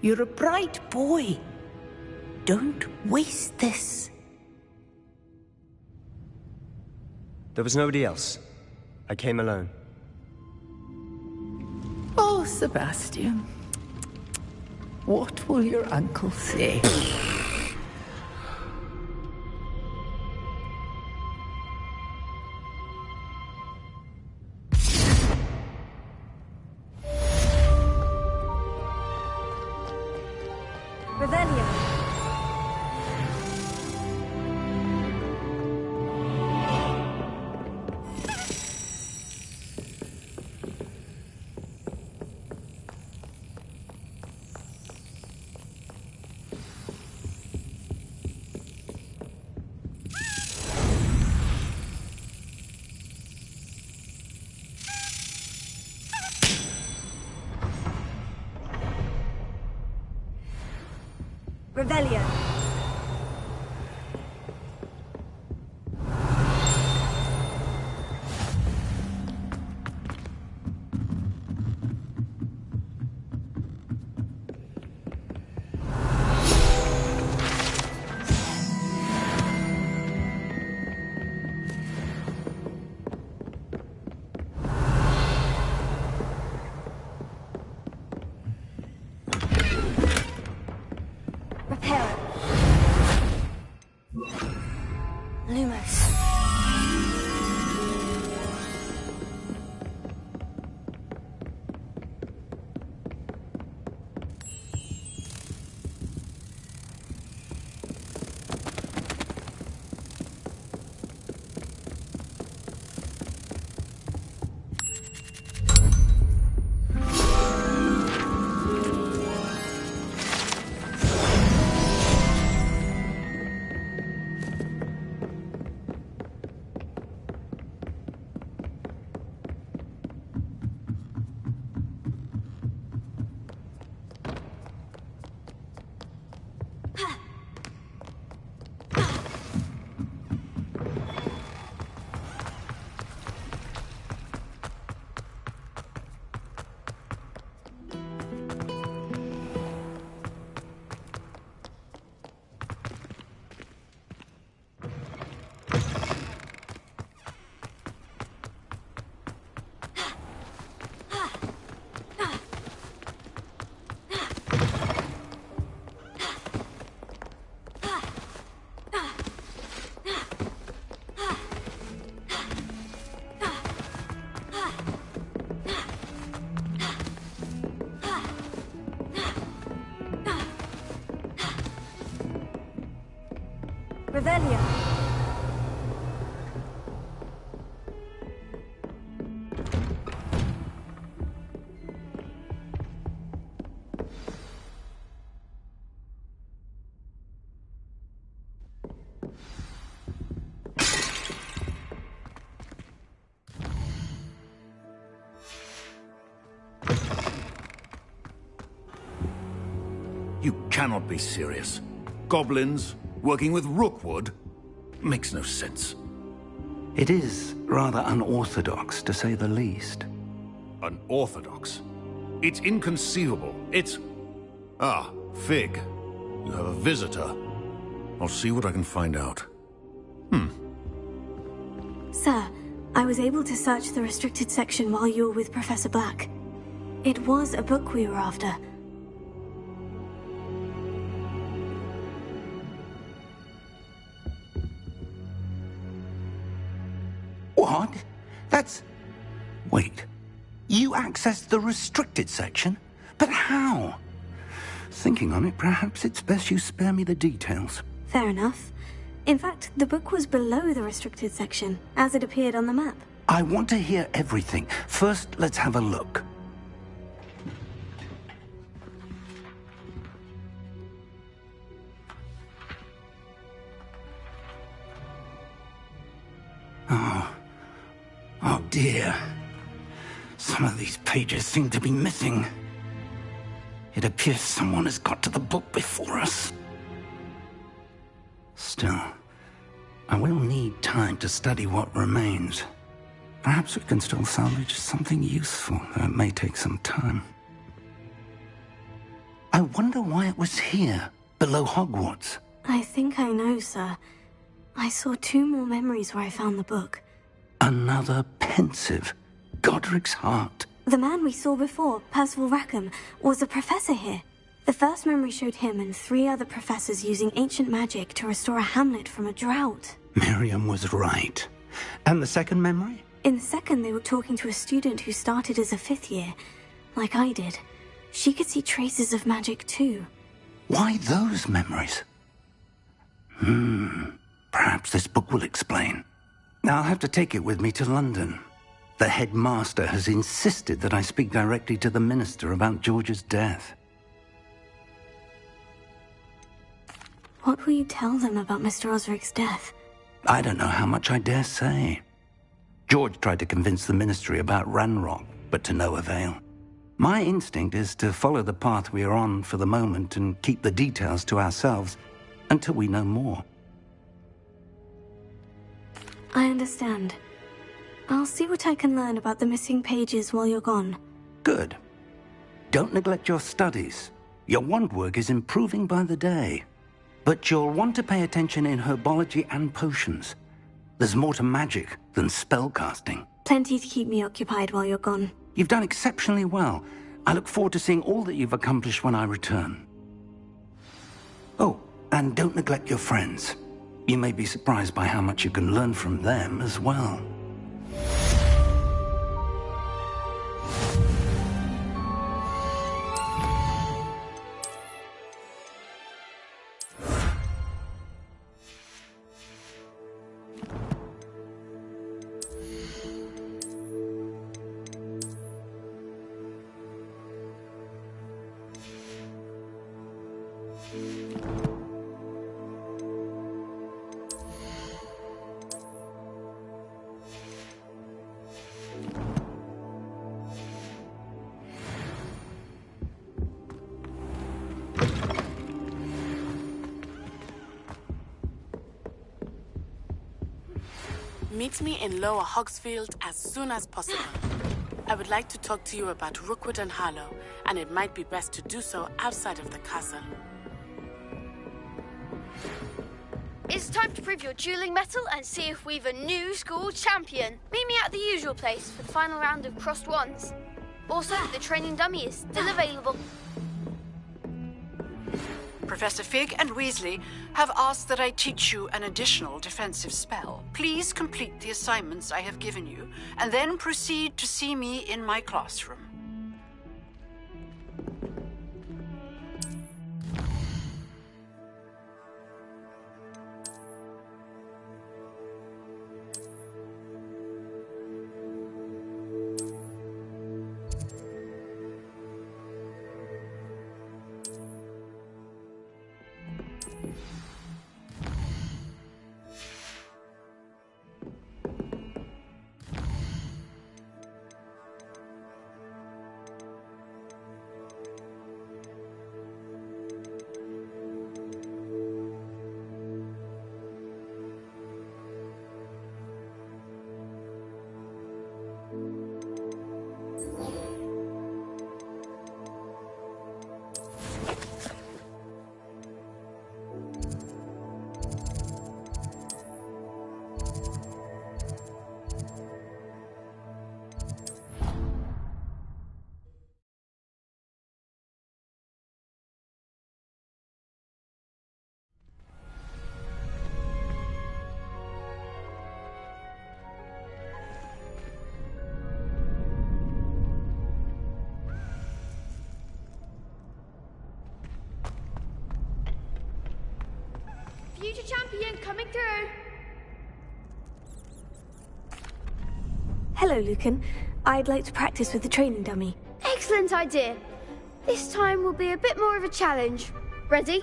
You're a bright boy. Don't waste this. There was nobody else. I came alone. Oh, Sebastian. What will your uncle say? Revelio. Revelio. You cannot be serious. Goblins working with Rookwood? Makes no sense. It is rather unorthodox, to say the least. Unorthodox? It's inconceivable. It's... Ah, Fig. You have a visitor. I'll see what I can find out. Sir, I was able to search the restricted section while you were with Professor Black. It was a book we were after. What? That's... Wait. You accessed the restricted section? But how? Thinking on it, perhaps it's best you spare me the details. Fair enough. In fact, the book was below the restricted section, as it appeared on the map. I want to hear everything. First, let's have a look. Oh dear. Some of these pages seem to be missing. It appears someone has got to the book before us. Still, I will need time to study what remains. Perhaps we can still salvage something useful, though it may take some time. I wonder why it was here, below Hogwarts. I think I know, sir. I saw 2 more memories where I found the book. Another pensive. Godric's heart. The man we saw before, Percival Rackham, was a professor here. The first memory showed him and 3 other professors using ancient magic to restore a hamlet from a drought. Miriam was right. And the second memory? In the second, they were talking to a student who started as a 5th year, like I did. She could see traces of magic too. Why those memories? Perhaps this book will explain. I'll have to take it with me to London. The headmaster has insisted that I speak directly to the minister about George's death. What will you tell them about Mr. Osric's death? I don't know how much I dare say. George tried to convince the ministry about Ranrock, but to no avail. My instinct is to follow the path we are on for the moment and keep the details to ourselves until we know more. I understand. I'll see what I can learn about the missing pages while you're gone. Good. Don't neglect your studies. Your wand work is improving by the day. But you'll want to pay attention in herbology and potions. There's more to magic than spellcasting. Plenty to keep me occupied while you're gone. You've done exceptionally well. I look forward to seeing all that you've accomplished when I return. Oh, and don't neglect your friends. You may be surprised by how much you can learn from them as well. Meet me in Lower Hogsfield as soon as possible. I would like to talk to you about Rookwood and Harlow, and it might be best to do so outside of the castle. It's time to prove your dueling mettle and see if we've a new school champion. Meet me at the usual place for the final round of crossed wands. Also, the training dummy is still available. Professor Fig and Weasley have asked that I teach you an additional defensive spell. Please complete the assignments I have given you, and then proceed to see me in my classroom. coming through. Hello, Lucan. I'd like to practice with the training dummy. Excellent idea. This time will be a bit more of a challenge. Ready?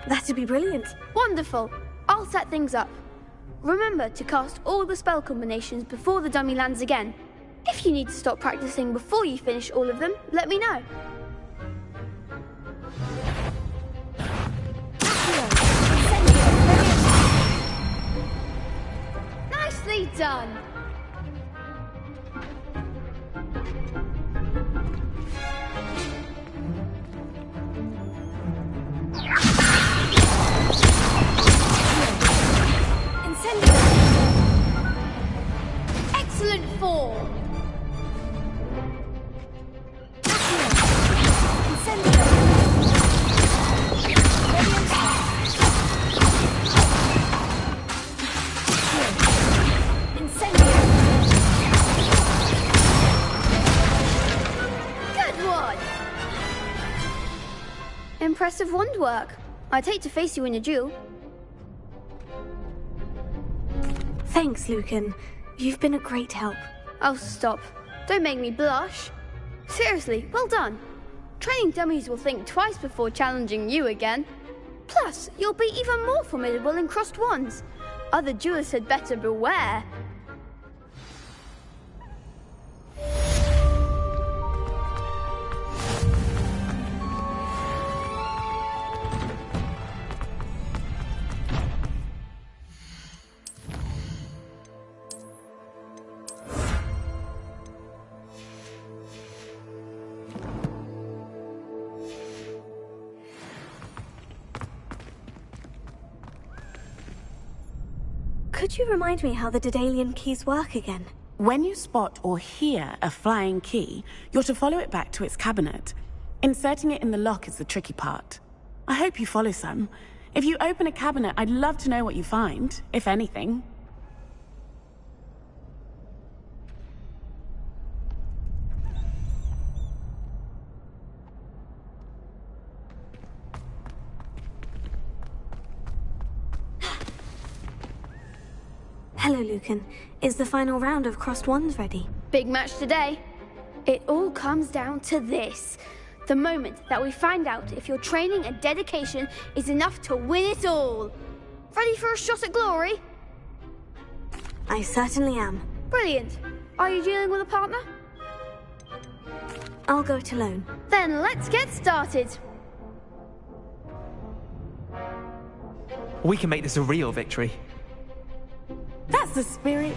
That'd be brilliant. Wonderful. I'll set things up. Remember to cast all the spell combinations before the dummy lands again. If you need to stop practicing before you finish all of them, let me know. Nicely done. Excellent form. Good one. Impressive wand work. I'd hate to face you in a duel. Thanks, Lucan. You've been a great help. Oh, stop. Don't make me blush. Seriously, well done. Training dummies will think twice before challenging you again. Plus, you'll be even more formidable in crossed wands. Other duelists had better beware. Could you remind me how the Daedalian keys work again? When you spot or hear a flying key, you're to follow it back to its cabinet. Inserting it in the lock is the tricky part. I hope you follow some. If you open a cabinet, I'd love to know what you find, if anything. Hello, Lucan. Is the final round of crossed wands ready? Big match today. It all comes down to this. The moment that we find out if your training and dedication is enough to win it all. Ready for a shot at glory? I certainly am. Brilliant. Are you dealing with a partner? I'll go it alone. Then let's get started. We can make this a real victory. That's the spirit.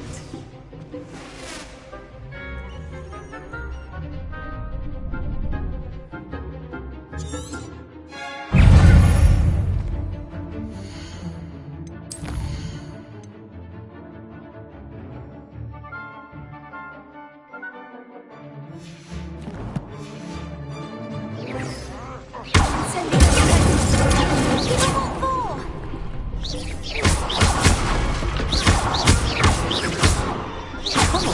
Come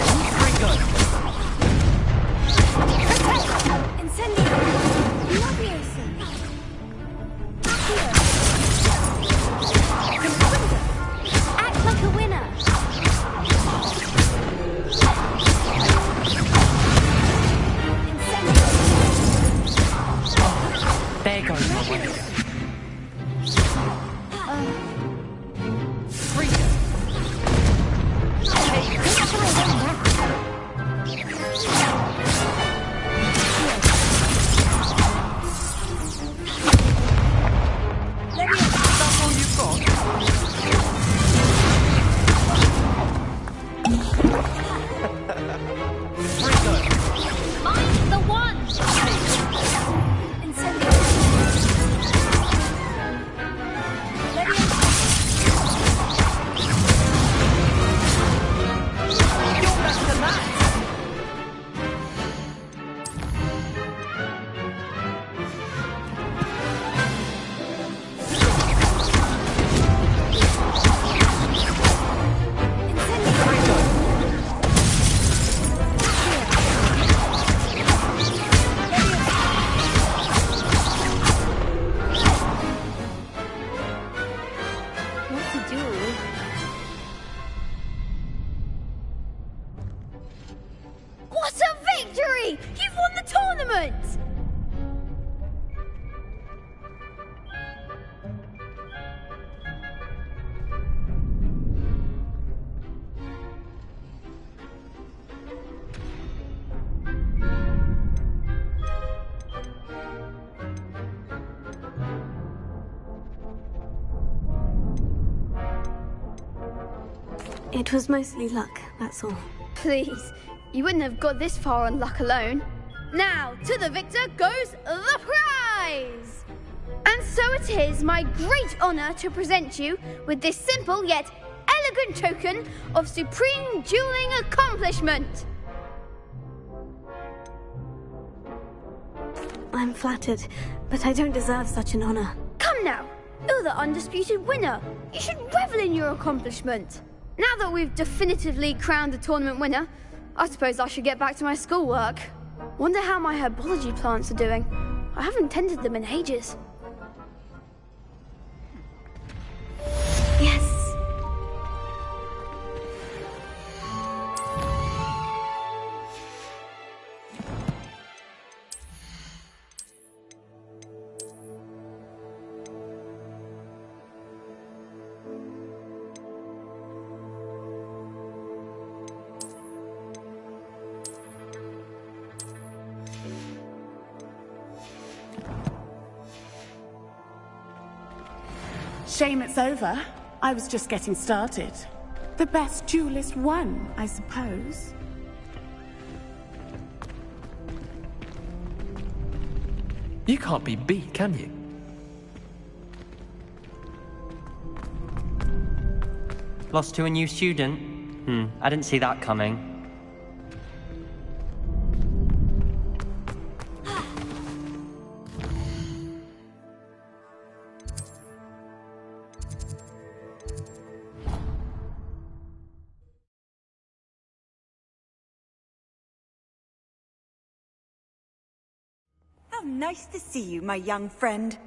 duel. What a victory! You've won the tournament! It was mostly luck, that's all. Please, you wouldn't have got this far on luck alone. Now, to the victor goes the prize! And so it is my great honour to present you with this simple yet elegant token of supreme dueling accomplishment. I'm flattered, but I don't deserve such an honour. Come now, you're the undisputed winner. You should revel in your accomplishment. Now that we've definitively crowned the tournament winner, I suppose I should get back to my schoolwork. Wonder how my herbology plants are doing. I haven't tended them in ages. Yes. Shame it's over. I was just getting started. The best duelist won, I suppose. You can't be beat, can you? Lost to a new student? I didn't see that coming. How nice to see you, my young friend.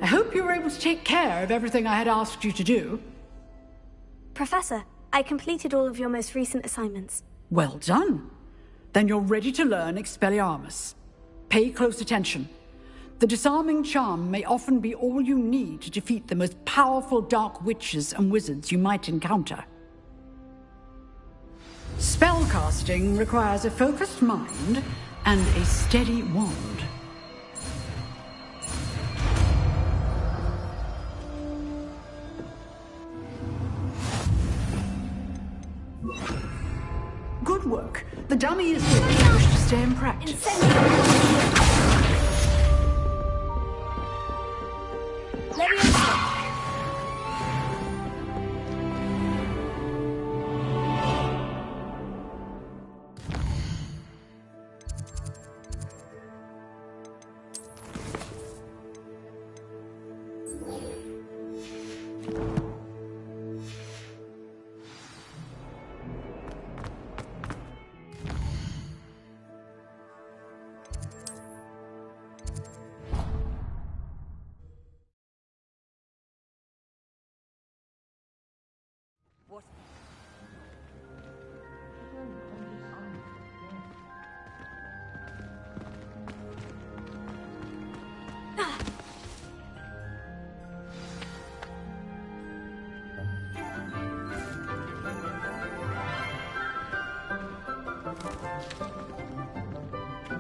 I hope you were able to take care of everything I had asked you to do. Professor, I completed all of your most recent assignments. Well done. Then you're ready to learn Expelliarmus. Pay close attention. The disarming charm may often be all you need to defeat the most powerful dark witches and wizards you might encounter. Spellcasting requires a focused mind and a steady wand. Good work. The dummy is good. You wish to stay in practice.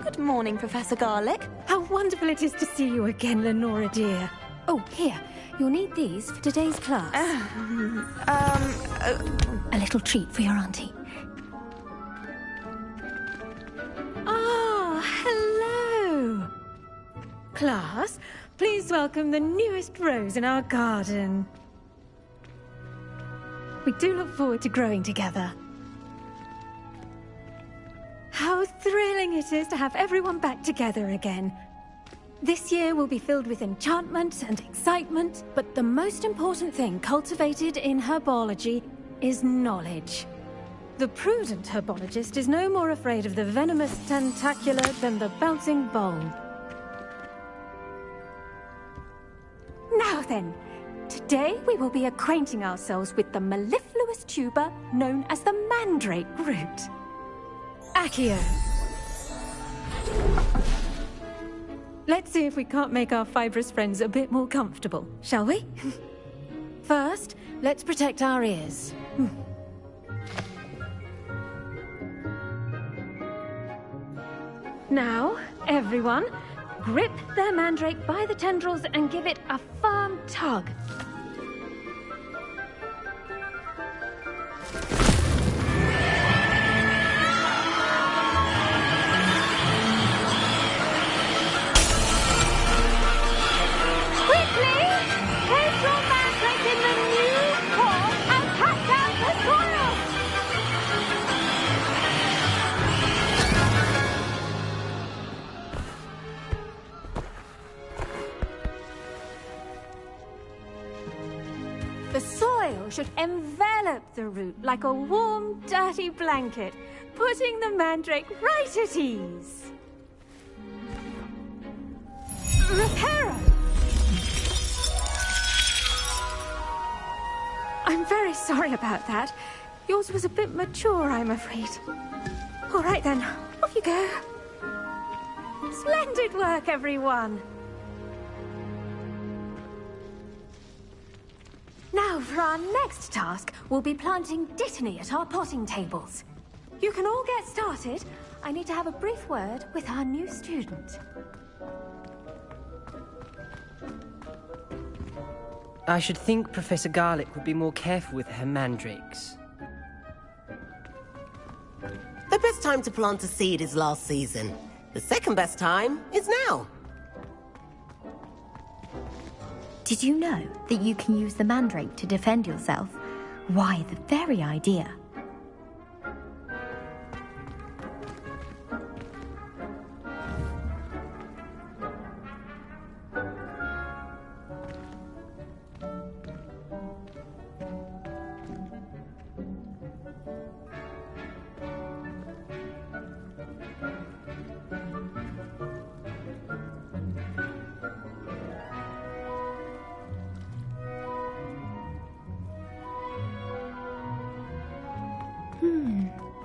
Good morning, Professor Garlic. How wonderful it is to see you again, Lenora dear. Oh, here. You'll need these for today's class. A little treat for your auntie. Ah, hello. Class, please welcome the newest rose in our garden. We do look forward to growing together. How thrilling it is to have everyone back together again. This year will be filled with enchantment and excitement, but the most important thing cultivated in herbology is knowledge. The prudent herbologist is no more afraid of the venomous tentacula than the bouncing bowl. Now then, today we will be acquainting ourselves with the mellifluous tuber known as the mandrake root. Accio. Let's see if we can't make our fibrous friends a bit more comfortable, shall we? First, let's protect our ears. Now, everyone, grip their mandrake by the tendrils and give it a firm tug. The soil should envelop the root like a warm, dirty blanket, putting the mandrake right at ease. Reparo! I'm very sorry about that. Yours was a bit mature, I'm afraid. All right then, off you go. Splendid work, everyone! Now, for our next task, we'll be planting Dittany at our potting tables. You can all get started. I need to have a brief word with our new student. I should think Professor Garlic would be more careful with her mandrakes. The best time to plant a seed is last season. The second best time is now. Did you know that you can use the mandrake to defend yourself? Why, the very idea.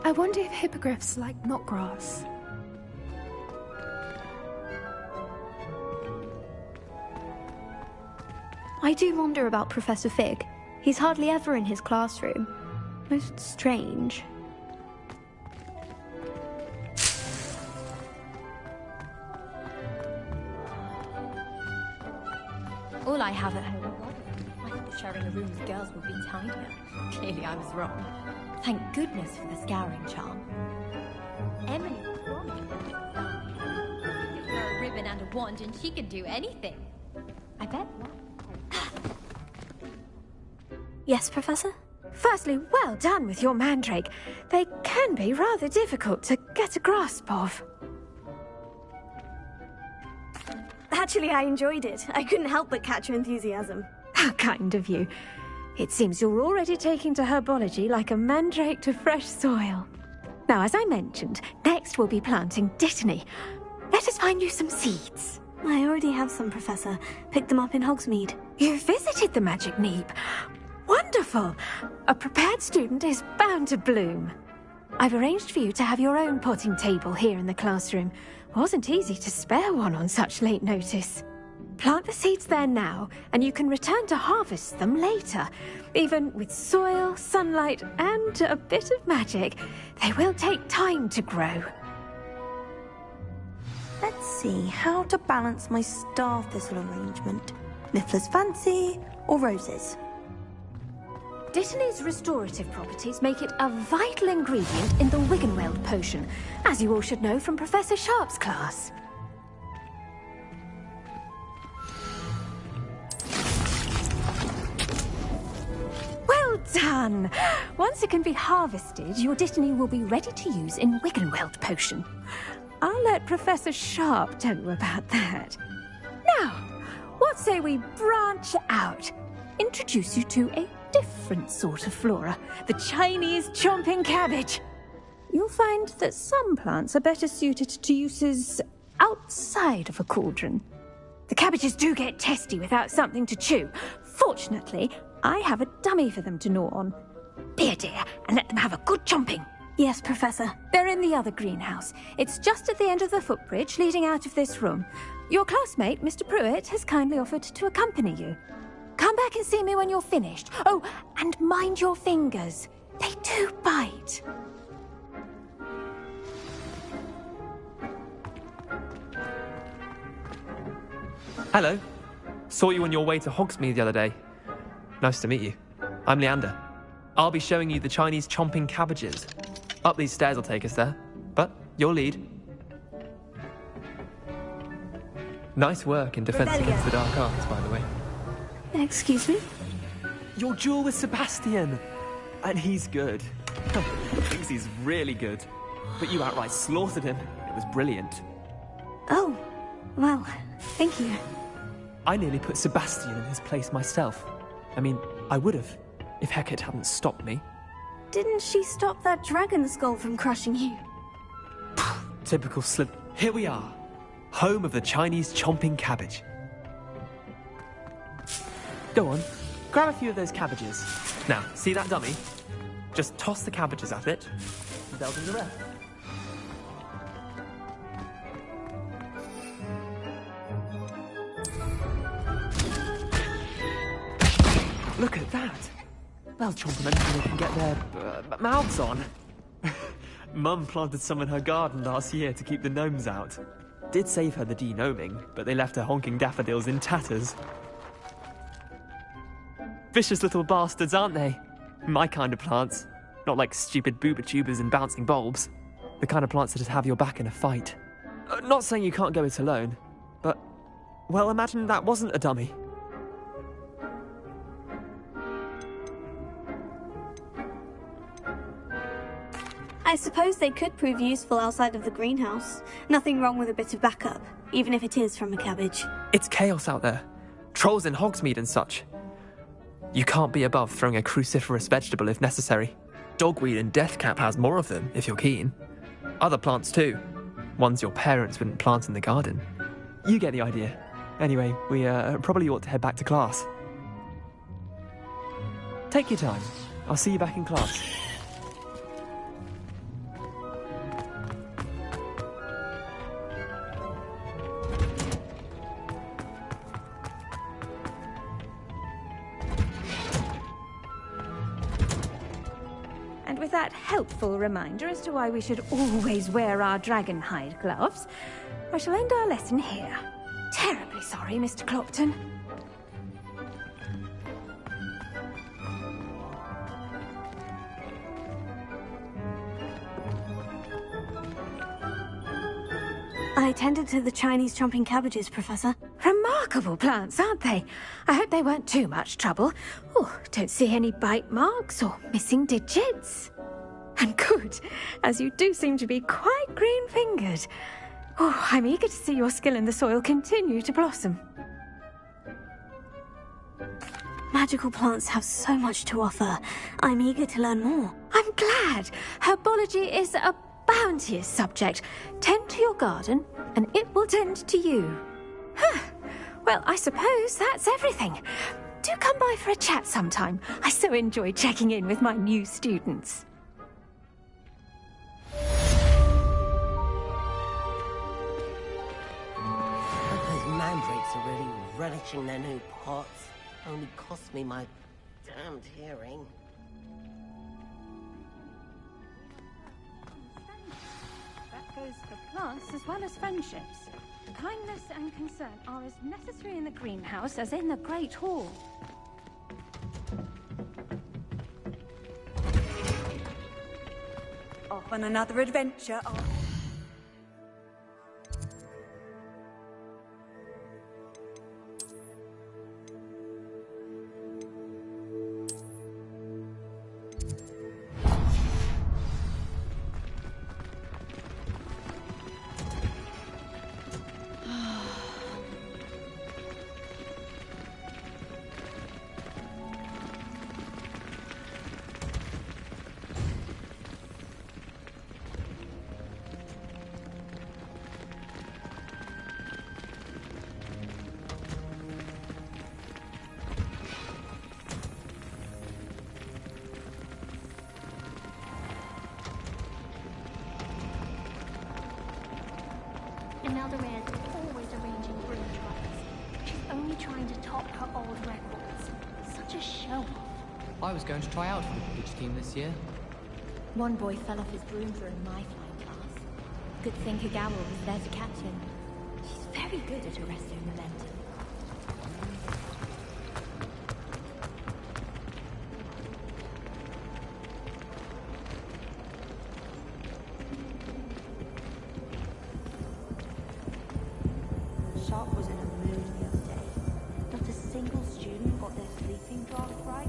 I wonder if hippogriffs like knotgrass. I do wonder about Professor Fig. He's hardly ever in his classroom. Most strange. All I have at home. I thought sharing a room with girls would be tidier. Clearly I was wrong. Thank goodness for the scouring charm. Emily give her a ribbon and a wand and she can do anything. I bet. Yes, Professor? Firstly, well done with your mandrake. They can be rather difficult to get a grasp of. Actually, I enjoyed it. I couldn't help but catch your enthusiasm. How kind of you. It seems you're already taking to herbology like a mandrake to fresh soil. Now, as I mentioned, next we'll be planting Dittany. Let us find you some seeds. I already have some, Professor. Picked them up in Hogsmeade. You visited the Magic Neep. Wonderful! A prepared student is bound to bloom. I've arranged for you to have your own potting table here in the classroom. Wasn't easy to spare one on such late notice. Plant the seeds there now, and you can return to harvest them later. Even with soil, sunlight, and a bit of magic, they will take time to grow. see how to balance my star thistle arrangement. Niffler's fancy or roses? Dittany's restorative properties make it a vital ingredient in the Wiggenweld potion, as you all should know from Professor Sharp's class. Well done! Once it can be harvested, your Dittany will be ready to use in Wiggenweld potion. I'll let Professor Sharp tell you about that. Now, what say we branch out? Introduce you to a different sort of flora, the Chinese chomping cabbage. You'll find that some plants are better suited to uses outside of a cauldron. The cabbages do get testy without something to chew. Fortunately, I have a dummy for them to gnaw on. Be a dear and let them have a good chomping. Yes, Professor. They're in the other greenhouse. It's just at the end of the footbridge leading out of this room. Your classmate, Mr. Pruitt, has kindly offered to accompany you. Come back and see me when you're finished. Oh, and mind your fingers. They do bite. Hello. Saw you on your way to Hogsmeade the other day. Nice to meet you. I'm Leander. I'll be showing you the Chinese chomping cabbages. Up these stairs will take us there. But your lead. Nice work in Defense Against the Dark Arts, by the way. Excuse me? Your duel with Sebastian! And he's good. Thinks he's really good. But you outright slaughtered him. It was brilliant. Oh, well, thank you. I nearly put Sebastian in his place myself. I mean, I would have, if Hecate hadn't stopped me. Didn't she stop that dragon skull from crushing you? Typical slip. Here we are. Home of the Chinese chomping cabbage. Go on, grab a few of those cabbages. Now, see that dummy? Just toss the cabbages at it, and they'll do the rest. Look at that! They'll chomp on anything they can get their mouths on. Mum planted some in her garden last year to keep the gnomes out. Did save her the de-gnoming, but they left her honking daffodils in tatters. Vicious little bastards, aren't they? My kind of plants. Not like stupid booba-tubers and bouncing bulbs. The kind of plants that just have your back in a fight. Not saying you can't go it alone, but... well, imagine that wasn't a dummy. I suppose they could prove useful outside of the greenhouse. Nothing wrong with a bit of backup, even if it is from a cabbage. It's chaos out there. Trolls in Hogsmeade and such. You can't be above throwing a cruciferous vegetable if necessary. Dogweed and deathcap has more of them, if you're keen. Other plants too. Ones your parents wouldn't plant in the garden. You get the idea. Anyway, we probably ought to head back to class. Take your time. I'll see you back in class. With that helpful reminder as to why we should always wear our dragon hide gloves, I shall end our lesson here. Terribly sorry, Mr. Clopton. I tended to the Chinese chomping cabbages, Professor. Remarkable plants, aren't they? I hope they weren't too much trouble. Oh, don't see any bite marks or missing digits. And good, as you do seem to be quite green-fingered. Oh, I'm eager to see your skill in the soil continue to blossom. Magical plants have so much to offer. I'm eager to learn more. I'm glad. Herbology is a bounteous subject. Tend to your garden, and it will tend to you. Well, I suppose that's everything. Do come by for a chat sometime. I so enjoy checking in with my new students. Those mandrakes are really relishing their new pots. Only cost me my damned hearing. That goes for plants as well as friendships. Kindness and concern are as necessary in the greenhouse as in the Great Hall. Off on another adventure. Imelda always arranging broom trials. She's only trying to top her old records. Such a show-off. I was going to try out for the Quidditch team this year. One boy fell off his broom during my flying class. Good thing Kagawa was there to catch him. She's very good at arresting momentum. Sharp was in a mood the other day. Not a single student got their sleeping draft right.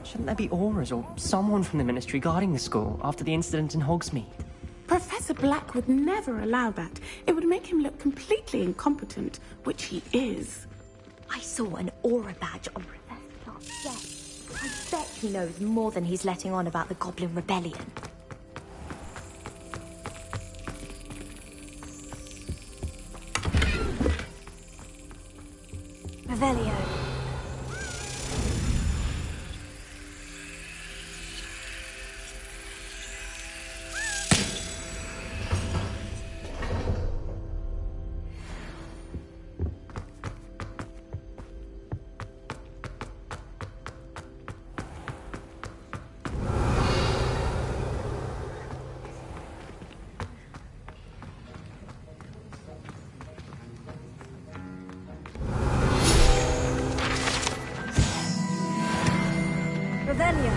Shouldn't there be auras or someone from the Ministry guarding the school after the incident in Hogsmeade? Professor Black would never allow that. It would make him look completely incompetent, which he is. I saw an aura badge on Professor Clark's desk. I bet he knows more than he's letting on about the Goblin Rebellion. Revelio. Revelio.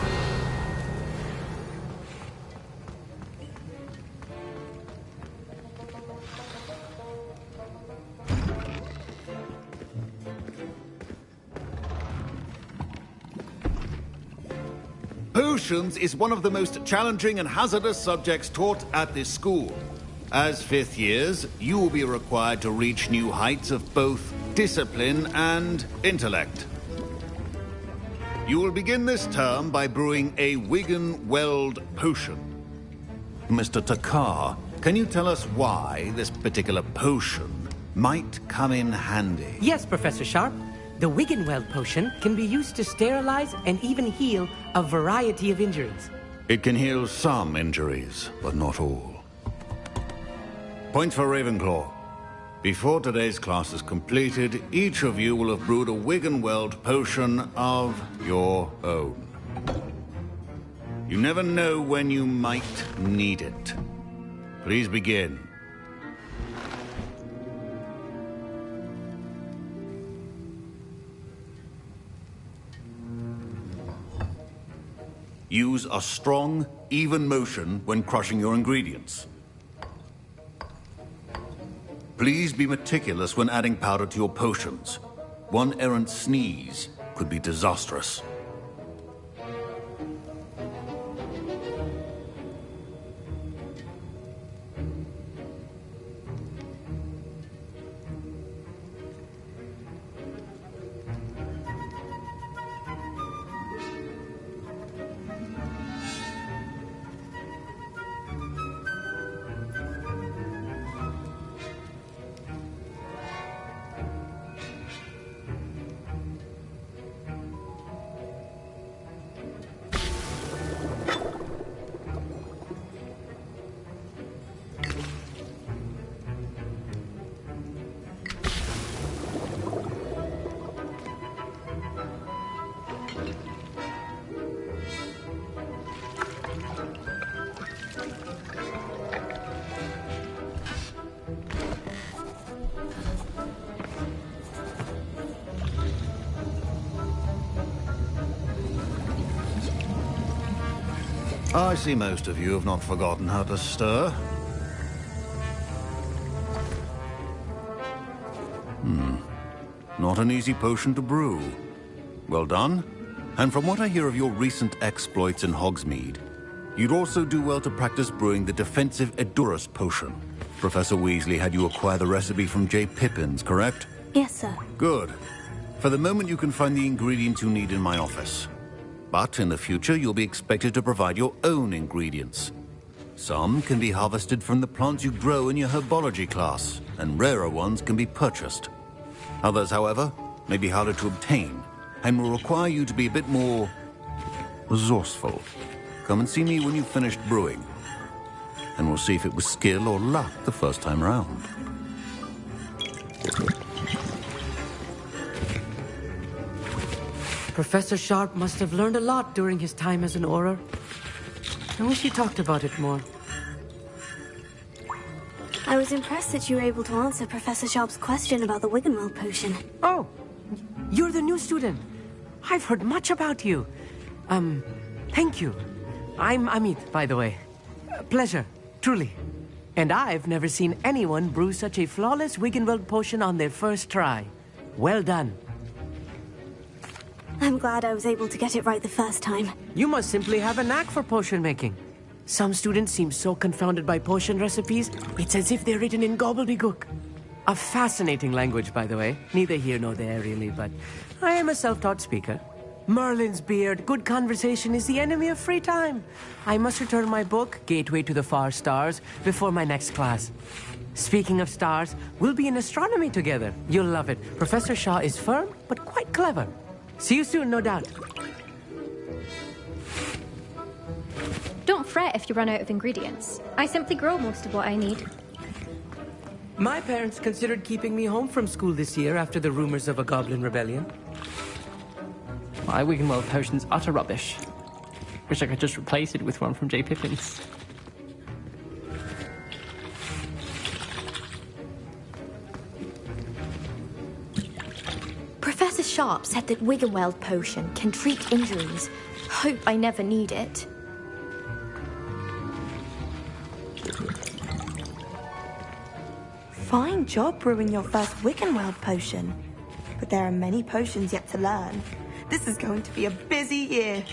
Potions is one of the most challenging and hazardous subjects taught at this school. As fifth years, you will be required to reach new heights of both discipline and intellect. You will begin this term by brewing a Wigan-Weld potion. Mr. Takar, can you tell us why this particular potion might come in handy? Yes, Professor Sharp. The Wigan-Weld potion can be used to sterilize and even heal a variety of injuries. It can heal some injuries, but not all. Point for Ravenclaw. Before today's class is completed, each of you will have brewed a Wigan-Weld potion of your own. You never know when you might need it. Please begin. Use a strong, even motion when crushing your ingredients. Please be meticulous when adding powder to your potions. One errant sneeze could be disastrous. I see most of you have not forgotten how to stir. Not an easy potion to brew. Well done. And from what I hear of your recent exploits in Hogsmeade, you'd also do well to practice brewing the defensive Edurus potion. Professor Weasley had you acquire the recipe from J. Pippin's, correct? Yes, sir. Good. For the moment, you can find the ingredients you need in my office. But in the future, you'll be expected to provide your own ingredients. Some can be harvested from the plants you grow in your herbology class, and rarer ones can be purchased. Others, however, may be harder to obtain, and will require you to be a bit more resourceful. Come and see me when you've finished brewing, and we'll see if it was skill or luck the first time round. Professor Sharp must have learned a lot during his time as an Auror. I wish he talked about it more. I was impressed that you were able to answer Professor Sharp's question about the Wiggenweld potion. Oh, you're the new student. I've heard much about you. Thank you. I'm Amit, by the way. Pleasure, truly. And I've never seen anyone brew such a flawless Wiggenweld potion on their first try. Well done. I'm glad I was able to get it right the first time. You must simply have a knack for potion making. Some students seem so confounded by potion recipes, it's as if they're written in gobbledygook. A fascinating language, by the way. Neither here nor there, really, but I am a self-taught speaker. Merlin's beard, good conversation is the enemy of free time. I must return my book, Gateway to the Far Stars, before my next class. Speaking of stars, we'll be in astronomy together. You'll love it. Professor Shaw is firm, but quite clever. See you soon, no doubt. Don't fret if you run out of ingredients. I simply grow most of what I need. My parents considered keeping me home from school this year after the rumors of a goblin rebellion. My Wiggenweld potion's utter rubbish. Wish I could just replace it with one from J. Pippin's. Professor Sharp said that Wiggenweld potion can treat injuries. Hope I never need it. Fine job brewing your first Wiggenweld potion. But there are many potions yet to learn. This is going to be a busy year.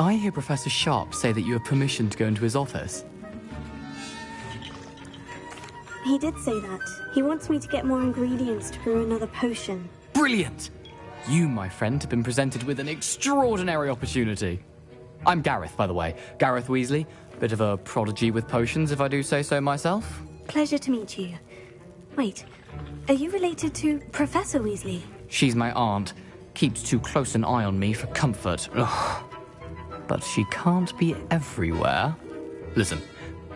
I hear Professor Sharp say that you have permission to go into his office. He did say that. He wants me to get more ingredients to brew another potion. Brilliant! You, my friend, have been presented with an extraordinary opportunity. I'm Gareth, by the way. Gareth Weasley. Bit of a prodigy with potions, if I do say so myself. Pleasure to meet you. Wait, are you related to Professor Weasley? She's my aunt. Keeps too close an eye on me for comfort. Ugh. But she can't be everywhere. Listen,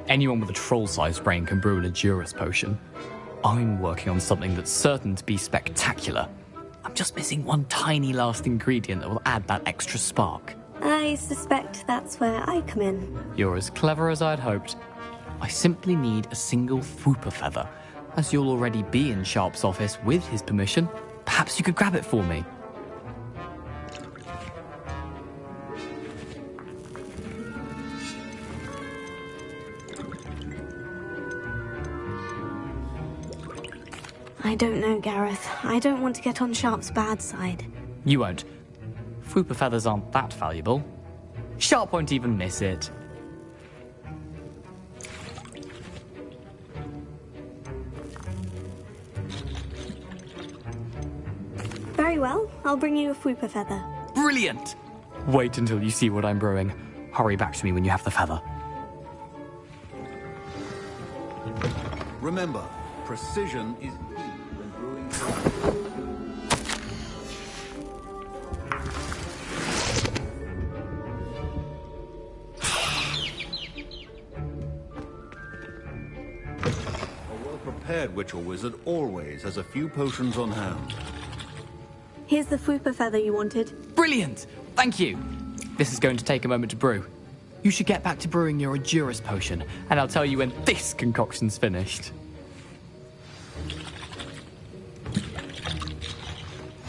anyone with a troll-sized brain can brew an Edurus potion. I'm working on something that's certain to be spectacular. I'm just missing one tiny last ingredient that will add that extra spark. I suspect that's where I come in. You're as clever as I'd hoped. I simply need a single Fwooper feather. As you'll already be in Sharp's office with his permission, perhaps you could grab it for me. I don't know, Gareth. I don't want to get on Sharp's bad side. You won't. Fwooper feathers aren't that valuable. Sharp won't even miss it. well. I'll bring you a Fwooper feather. Brilliant! Wait until you see what I'm brewing. Hurry back to me when you have the feather. Remember, precision is key when brewing. A well-prepared witch or wizard always has a few potions on hand. Here's the Fwooper feather you wanted. Brilliant! Thank you! This is going to take a moment to brew. You should get back to brewing your Endurus potion, and I'll tell you when this concoction's finished.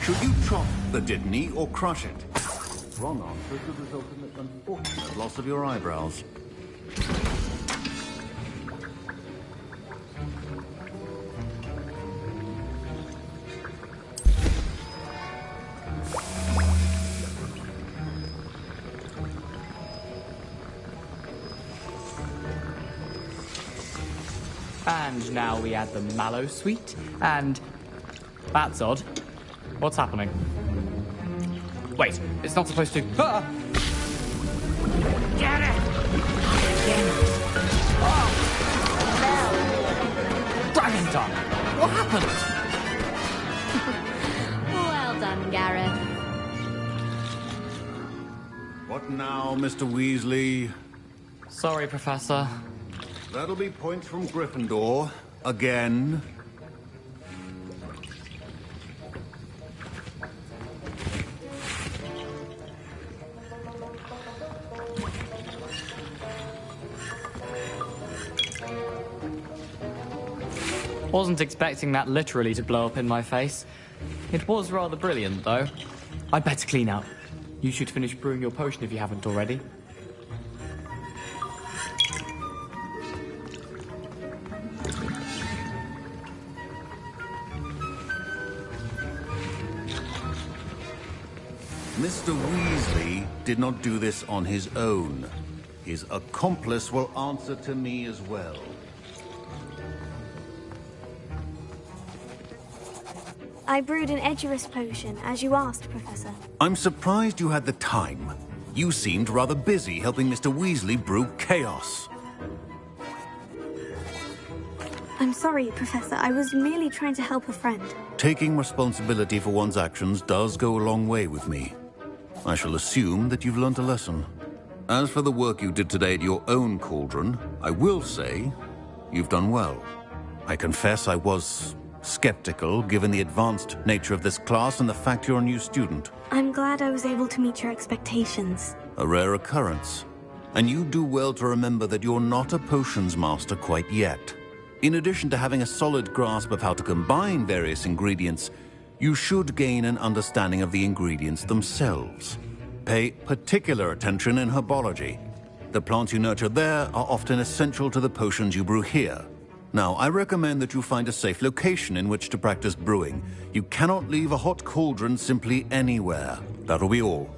Should you chop the Dittany or crush it? Wrong answer could result in the unfortunate loss of your eyebrows. And now we add the mallow sweet, and... That's odd. What's happening? Wait, it's not supposed to... Ah! Get it! Dragon tongue! What happened? Well done, Gareth. What now, Mr. Weasley? Sorry, Professor. That'll be points from Gryffindor. Again. Wasn't expecting that literally to blow up in my face. It was rather brilliant, though. I'd better clean up. You should finish brewing your potion if you haven't already. Mr. Weasley did not do this on his own. His accomplice will answer to me as well. I brewed an Edurus potion, as you asked, Professor. I'm surprised you had the time. You seemed rather busy helping Mr. Weasley brew chaos. I'm sorry, Professor. I was merely trying to help a friend. Taking responsibility for one's actions does go a long way with me. I shall assume that you've learnt a lesson. As for the work you did today at your own cauldron, I will say you've done well. I confess I was skeptical, given the advanced nature of this class and the fact you're a new student. I'm glad I was able to meet your expectations. A rare occurrence. And you do well to remember that you're not a potions master quite yet. In addition to having a solid grasp of how to combine various ingredients, you should gain an understanding of the ingredients themselves. Pay particular attention in herbology. The plants you nurture there are often essential to the potions you brew here. Now, I recommend that you find a safe location in which to practice brewing. You cannot leave a hot cauldron simply anywhere. That'll be all.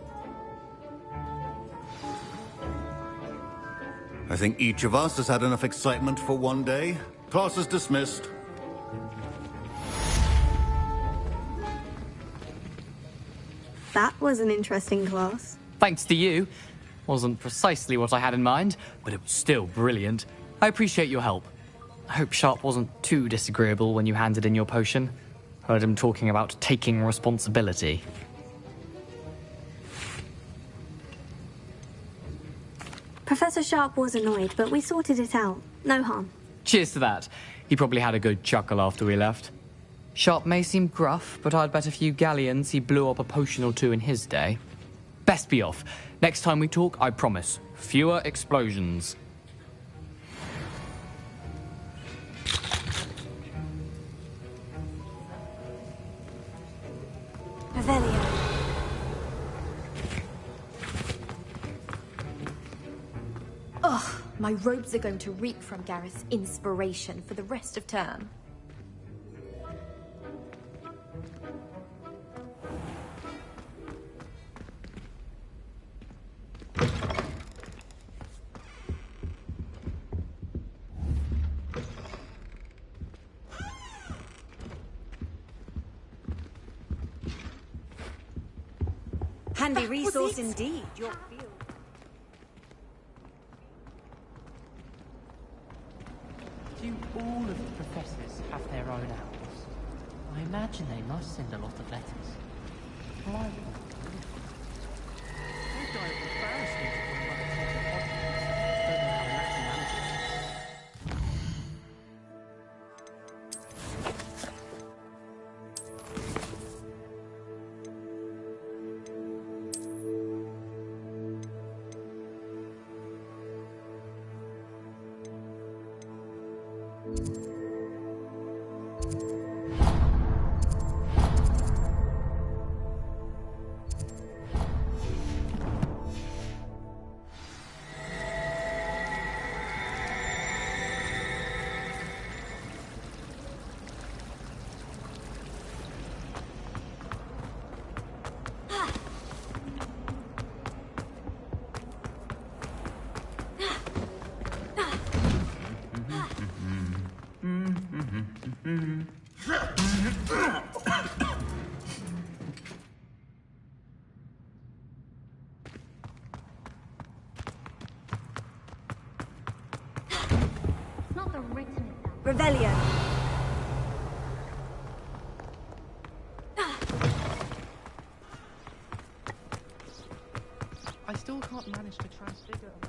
I think each of us has had enough excitement for one day. Class is dismissed. That was an interesting class. Thanks to you. Wasn't precisely what I had in mind, but it was still brilliant. I appreciate your help. I hope Sharp wasn't too disagreeable when you handed in your potion. Heard him talking about taking responsibility. Professor Sharp was annoyed, but we sorted it out. No harm. Cheers to that. He probably had a good chuckle after we left. Sharp may seem gruff, but I'd bet a few galleons he blew up a potion or two in his day. Best be off. Next time we talk, I promise, fewer explosions. Revelio. Ugh, my robes are going to reek from Gareth's inspiration for the rest of term. Handy That was resource it. indeed. Your field. Do all of the professors have their own owls? I imagine they must send a lot of letters. Why? Not the written exam. Revelio. I still can't manage to transfigure a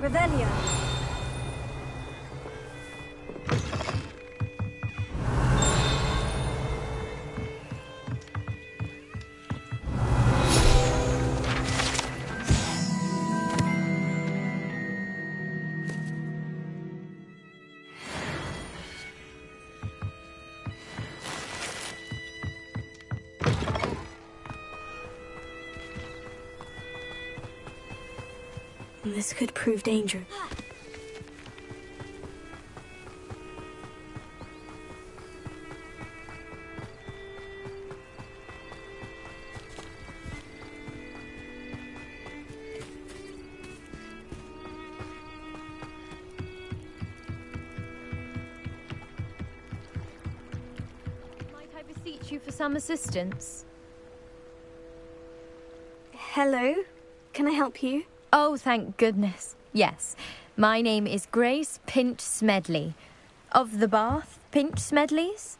Revelio. This could prove dangerous. Might I beseech you for some assistance? Hello? Can I help you? Oh, thank goodness. Yes. My name is Grace Pinch Smedley. Of the Bath Pinch Smedleys.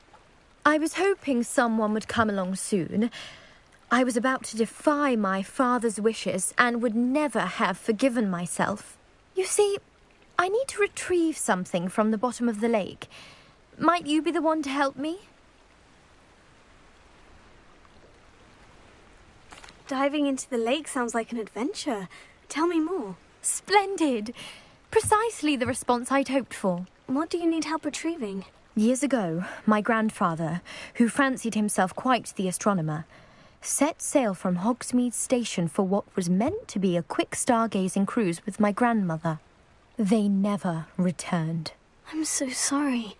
I was hoping someone would come along soon. I was about to defy my father's wishes and would never have forgiven myself. You see, I need to retrieve something from the bottom of the lake. Might you be the one to help me? Diving into the lake sounds like an adventure. Tell me more. Splendid! Precisely the response I'd hoped for. What do you need help retrieving? Years ago, my grandfather, who fancied himself quite the astronomer, set sail from Hogsmeade Station for what was meant to be a quick stargazing cruise with my grandmother. They never returned. I'm so sorry.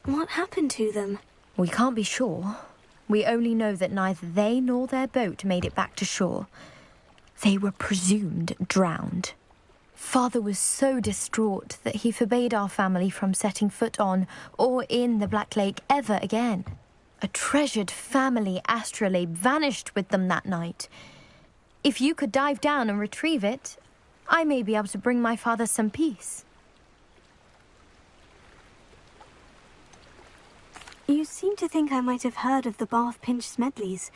What happened to them? We can't be sure. We only know that neither they nor their boat made it back to shore. They were presumed drowned. Father was so distraught that he forbade our family from setting foot on or in the Black Lake ever again. A treasured family astrolabe vanished with them that night. If you could dive down and retrieve it, I may be able to bring my father some peace. You seem to think I might have heard of the Bath Pinch Smedleys.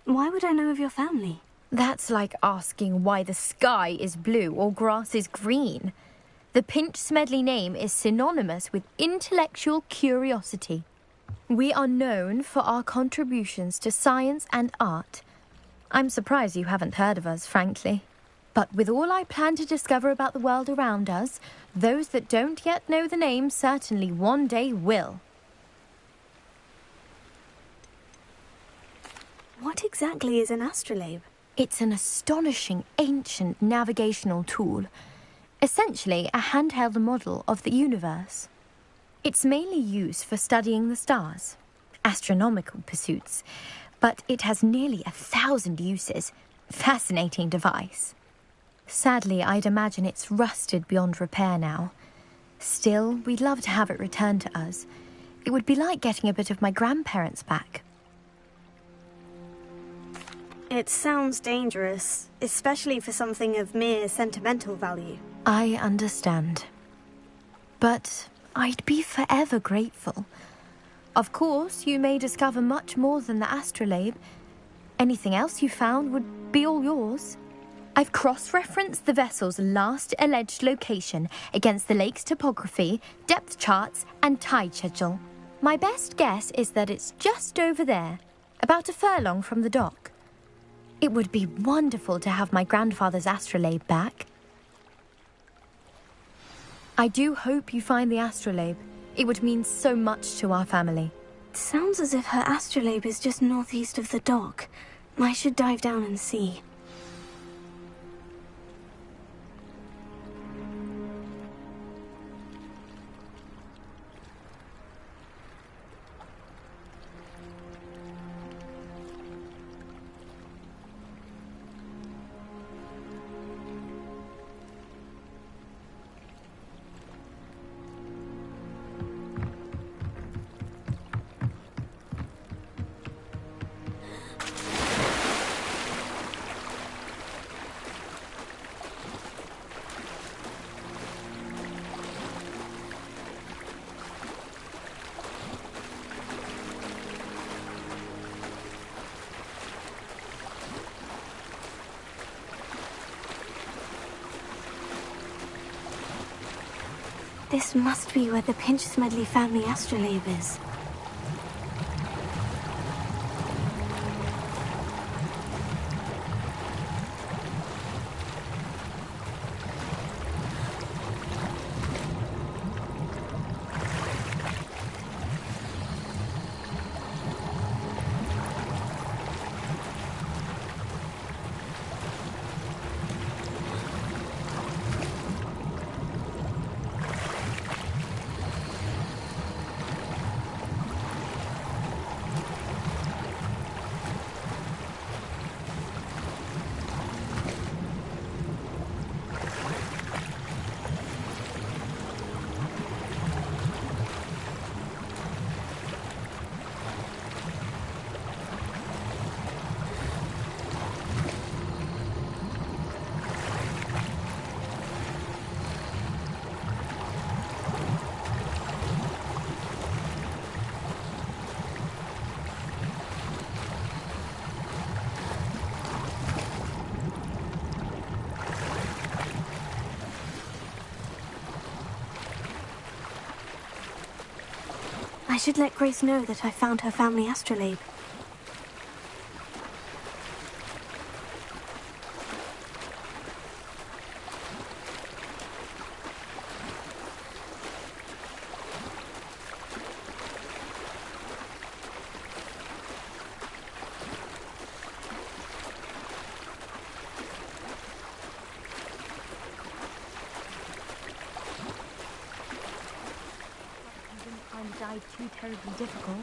Why would I know of your family? That's like asking why the sky is blue or grass is green. The Pinch Smedley name is synonymous with intellectual curiosity. We are known for our contributions to science and art. I'm surprised you haven't heard of us, frankly. But with all I plan to discover about the world around us, those that don't yet know the name certainly one day will. What exactly is an astrolabe? It's an astonishing ancient navigational tool. Essentially a handheld model of the universe. It's mainly used for studying the stars, astronomical pursuits, but it has nearly 1,000 uses. Fascinating device. Sadly, I'd imagine it's rusted beyond repair now. Still, we'd love to have it returned to us. It would be like getting a bit of my grandparents back. It sounds dangerous, especially for something of mere sentimental value. I understand. But I'd be forever grateful. Of course, you may discover much more than the astrolabe. Anything else you found would be all yours. I've cross-referenced the vessel's last alleged location against the lake's topography, depth charts, and tide schedule. My best guess is that it's just over there, about a furlong from the dock. It would be wonderful to have my grandfather's astrolabe back. I do hope you find the astrolabe. It would mean so much to our family. It sounds as if her astrolabe is just northeast of the dock. I should dive down and see. This must be where the Pinch Smedley family astrolabe is. I should let Grace know that I found her family astrolabe. dive too terribly difficult.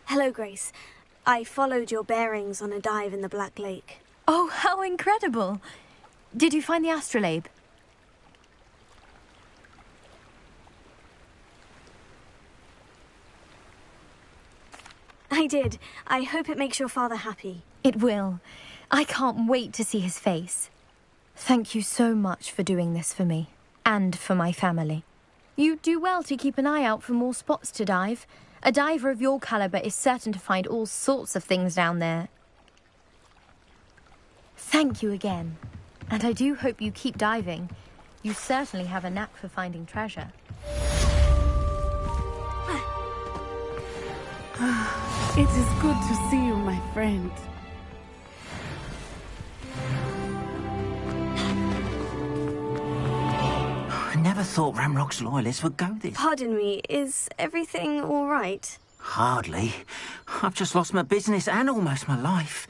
Hello, Grace. I followed your bearings on a dive in the Black Lake. Oh, how incredible! Did you find the astrolabe? I did. I hope it makes your father happy. It will. I can't wait to see his face. Thank you so much for doing this for me, and for my family. You do well to keep an eye out for more spots to dive. A diver of your caliber is certain to find all sorts of things down there. Thank you again. And I do hope you keep diving. You certainly have a knack for finding treasure. It is good to see you, my friend. I never thought Ramrock's loyalists would go this. Pardon me, is everything all right? Hardly. I've just lost my business and almost my life.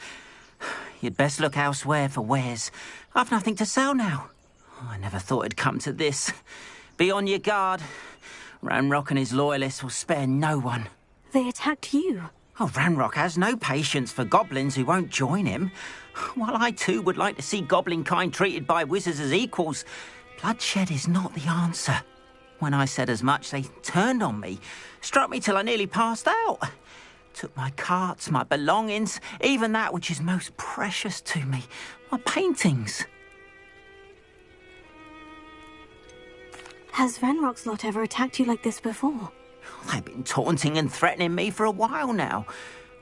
You'd best look elsewhere for wares. I've nothing to sell now. I never thought it'd come to this. Be on your guard. Ramrock and his loyalists will spare no one. They attacked you. Oh, Ramrock has no patience for goblins who won't join him. While I too would like to see goblin kind treated by wizards as equals, bloodshed is not the answer. When I said as much, they turned on me, struck me till I nearly passed out. Took my carts, my belongings, even that which is most precious to me, my paintings. Has Ranrock's lot ever attacked you like this before? They've been taunting and threatening me for a while now,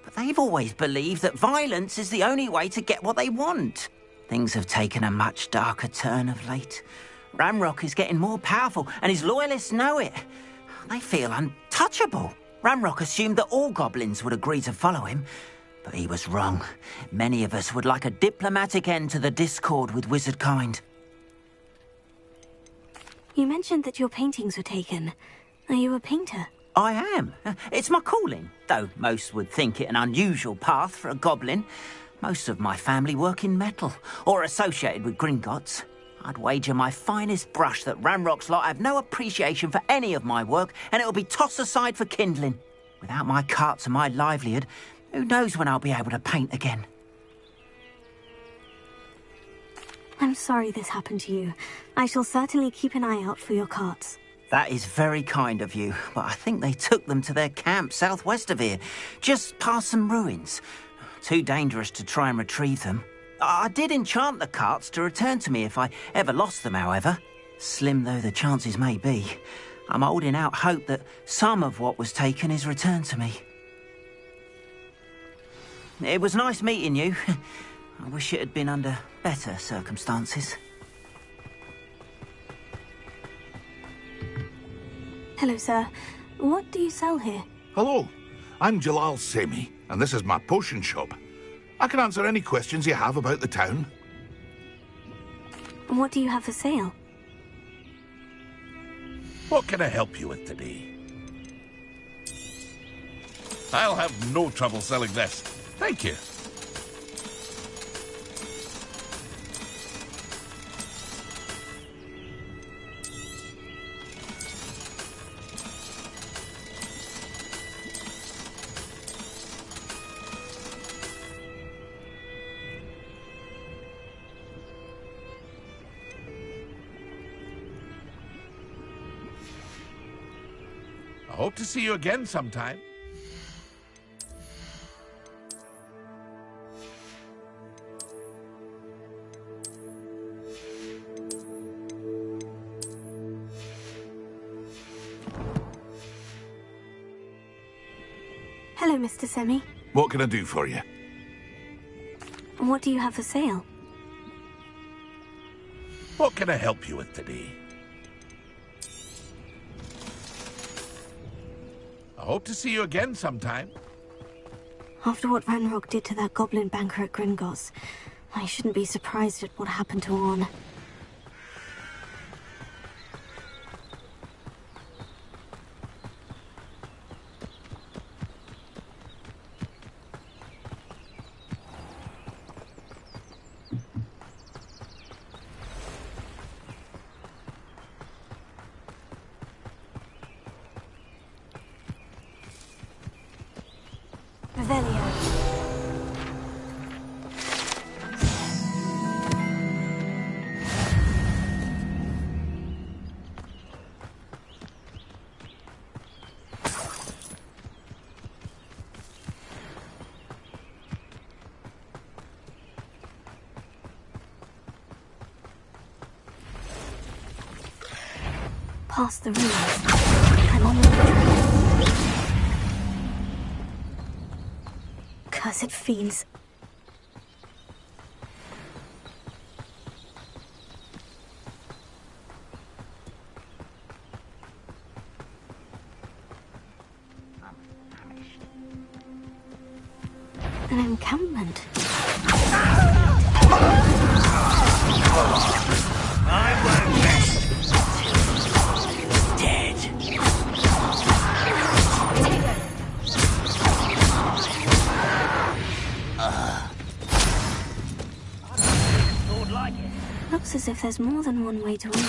but they've always believed that violence is the only way to get what they want. Things have taken a much darker turn of late. Ramrock is getting more powerful, and his loyalists know it. They feel untouchable. Ramrock assumed that all goblins would agree to follow him, but he was wrong. Many of us would like a diplomatic end to the discord with wizard kind. You mentioned that your paintings were taken. Are you a painter? I am. It's my calling, though most would think it an unusual path for a goblin. Most of my family work in metal, or associated with Gringotts. I'd wager my finest brush that Ramrock's lot have no appreciation for any of my work, and it'll be tossed aside for kindling. Without my carts and my livelihood, who knows when I'll be able to paint again? I'm sorry this happened to you. I shall certainly keep an eye out for your carts. That is very kind of you, but I think they took them to their camp southwest of here, just past some ruins. Too dangerous to try and retrieve them. I did enchant the carts to return to me if I ever lost them, however. Slim though the chances may be, I'm holding out hope that some of what was taken is returned to me. It was nice meeting you. I wish it had been under better circumstances. Hello, sir. What do you sell here? Hello, I'm Jalal Semi, and this is my potion shop. I can answer any questions you have about the town. What do you have for sale? What can I help you with today? I'll have no trouble selling this. Thank you. I hope to see you again sometime. Hello, Mr. Semi. What can I do for you? What do you have for sale? What can I help you with today? I hope to see you again sometime. After what Ranrock did to that goblin banker at Gringotts, I shouldn't be surprised at what happened to Orn. past the ruins. I'm on the track. Cursed fiends. An encampment. I won't rest. Dead. Looks as if there's more than one way to enter.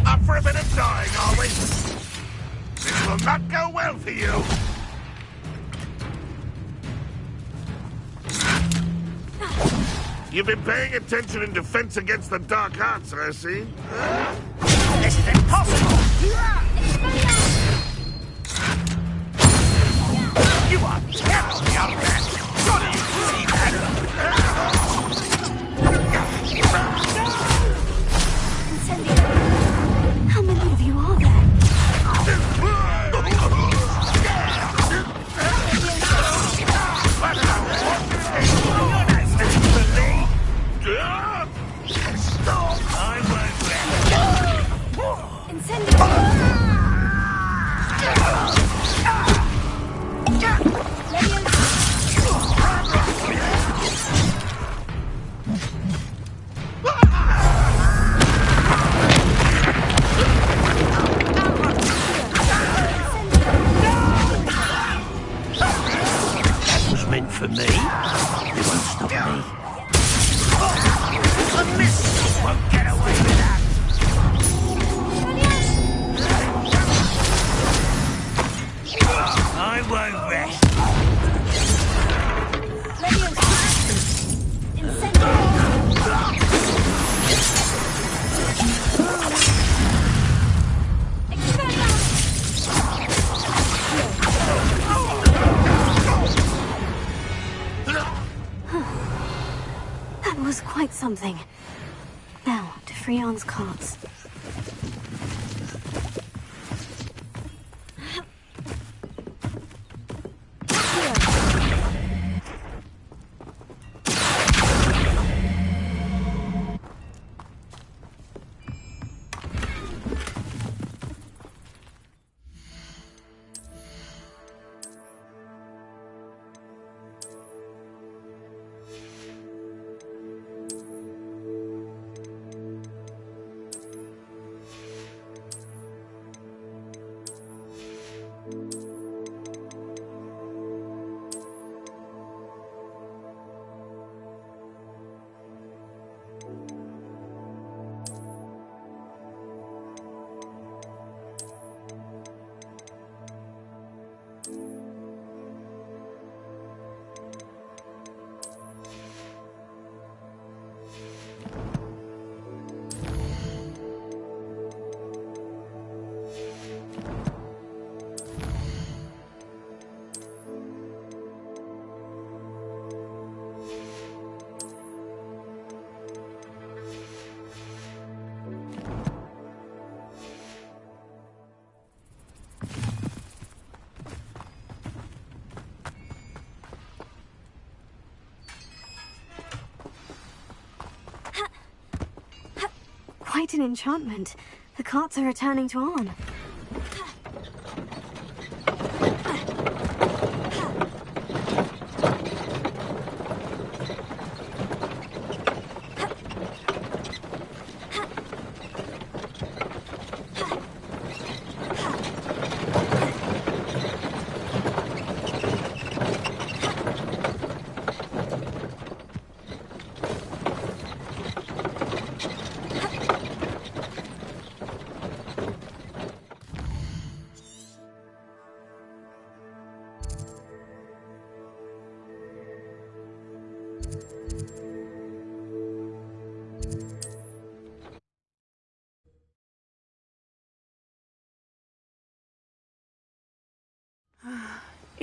Up for a bit of dying, are we? This will not go well for you. You've been paying attention in defense against the dark arts, I see. This is impossible! You are terrible, young man! Surely you see that! How many of you are there? I won't That was meant for me. It won't stop me. A miss! Won't get away with that! I won't rest. That was quite something. Now, to Freon's carts. Quite an enchantment. The carts are returning to Arn.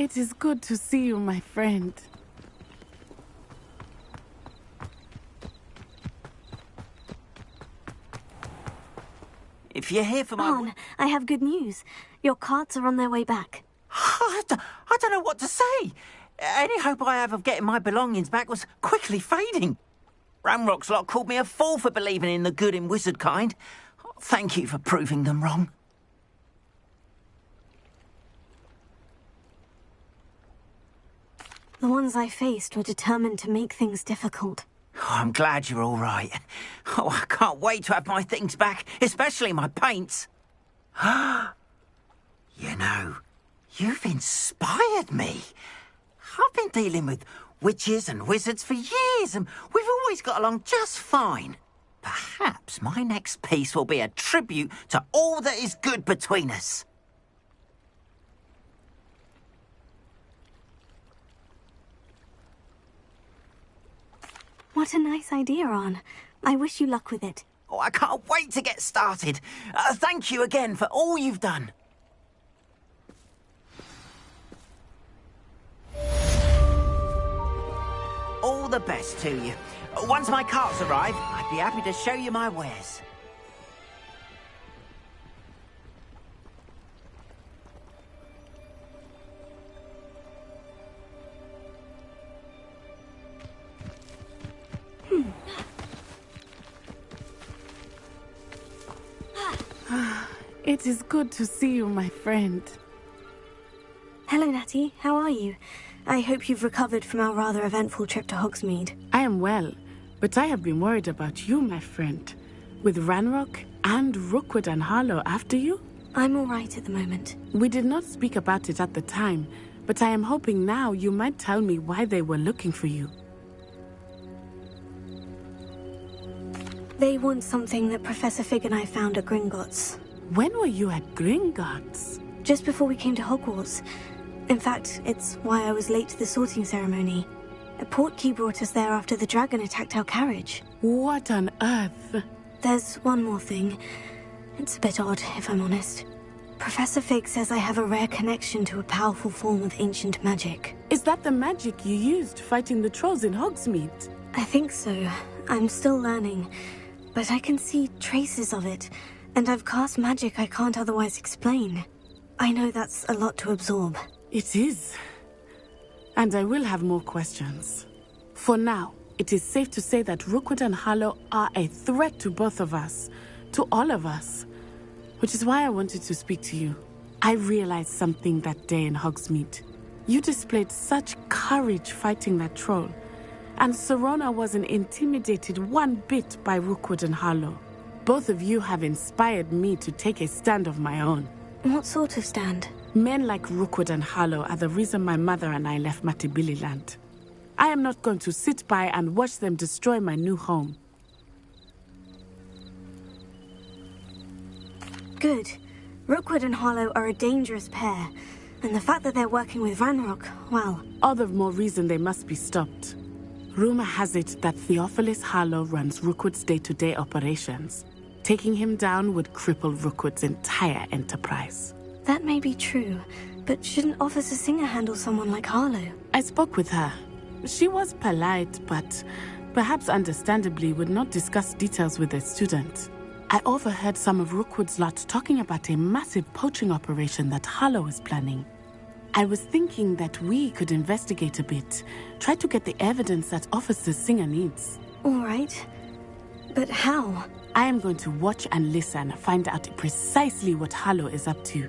it is good to see you, my friend. If you're here for my... Arn, I have good news. Your carts are on their way back. I don't know what to say. Any hope I have of getting my belongings back was quickly fading. Ramrock's lot called me a fool for believing in the good in wizard kind. Thank you for proving them wrong. The ones I faced were determined to make things difficult. Oh, I'm glad you're all right. Oh, I can't wait to have my things back, especially my paints. You know, you've inspired me. I've been dealing with witches and wizards for years, and we've always got along just fine. Perhaps my next piece will be a tribute to all that is good between us. What a nice idea, Arn. I wish you luck with it. Oh, I can't wait to get started. Thank you again for all you've done. All the best to you. Once my carts arrive, I'd be happy to show you my wares. It is good to see you, my friend. Hello, Natty. How are you? I hope you've recovered from our rather eventful trip to Hogsmeade. I am well, but I have been worried about you, my friend. With Ranrock and Rookwood and Harlow after you? I'm all right at the moment. We did not speak about it at the time, but I am hoping now you might tell me why they were looking for you. They want something that Professor Fig and I found at Gringotts. When were you at Gringotts? Just before we came to Hogwarts. In fact, it's why I was late to the sorting ceremony. A portkey brought us there after the dragon attacked our carriage. What on earth? There's one more thing. It's a bit odd, if I'm honest. Professor Fig says I have a rare connection to a powerful form of ancient magic. Is that the magic you used fighting the trolls in Hogsmeade? I think so. I'm still learning. But I can see traces of it. And I've cast magic I can't otherwise explain. I know that's a lot to absorb. It is. And I will have more questions. For now, it is safe to say that Rookwood and Harlow are a threat to both of us. To all of us. Which is why I wanted to speak to you. I realized something that day in Hogsmeade. You displayed such courage fighting that troll. And Serona wasn't intimidated one bit by Rookwood and Harlow. Both of you have inspired me to take a stand of my own. What sort of stand? Men like Rookwood and Harlow are the reason my mother and I left Matibili land. I am not going to sit by and watch them destroy my new home. Good. Rookwood and Harlow are a dangerous pair. And the fact that they're working with Ranrock, well... All the more reason they must be stopped. Rumor has it that Theophilus Harlow runs Rookwood's day-to-day operations. Taking him down would cripple Rookwood's entire enterprise. That may be true, but shouldn't Officer Singer handle someone like Harlow? I spoke with her. She was polite, but perhaps understandably would not discuss details with a student. I overheard some of Rookwood's lot talking about a massive poaching operation that Harlow is planning. I was thinking that we could investigate a bit, try to get the evidence that Officer Singer needs. All right. But how? I am going to watch and listen, find out precisely what Harlow is up to.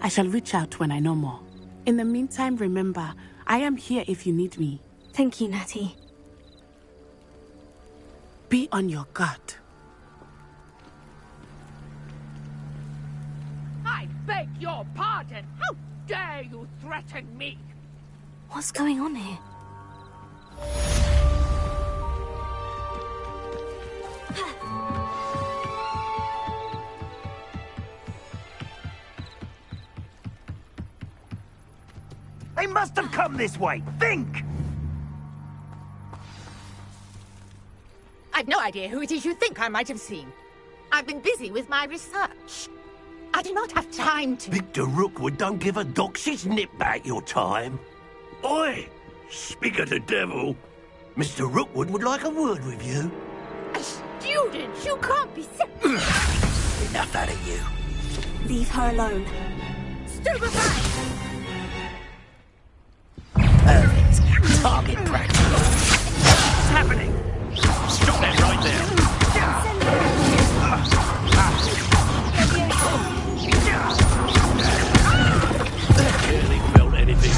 I shall reach out when I know more. In the meantime, remember, I am here if you need me. Thank you, Natty. Be on your guard. I beg your pardon. How dare you threaten me? What's going on here? They must have come this way. Think! I've no idea who it is you think I might have seen. I've been busy with my research. I do not have time to... Victor Rookwood don't give a doxy's nip back your time. Oi! Speak of the devil. Mr. Rookwood would like a word with you. A student? You can't be... Enough out of you. Leave her alone. Stupefy! Perfect. Target practice. What's happening? Stop that right there. Barely felt anything at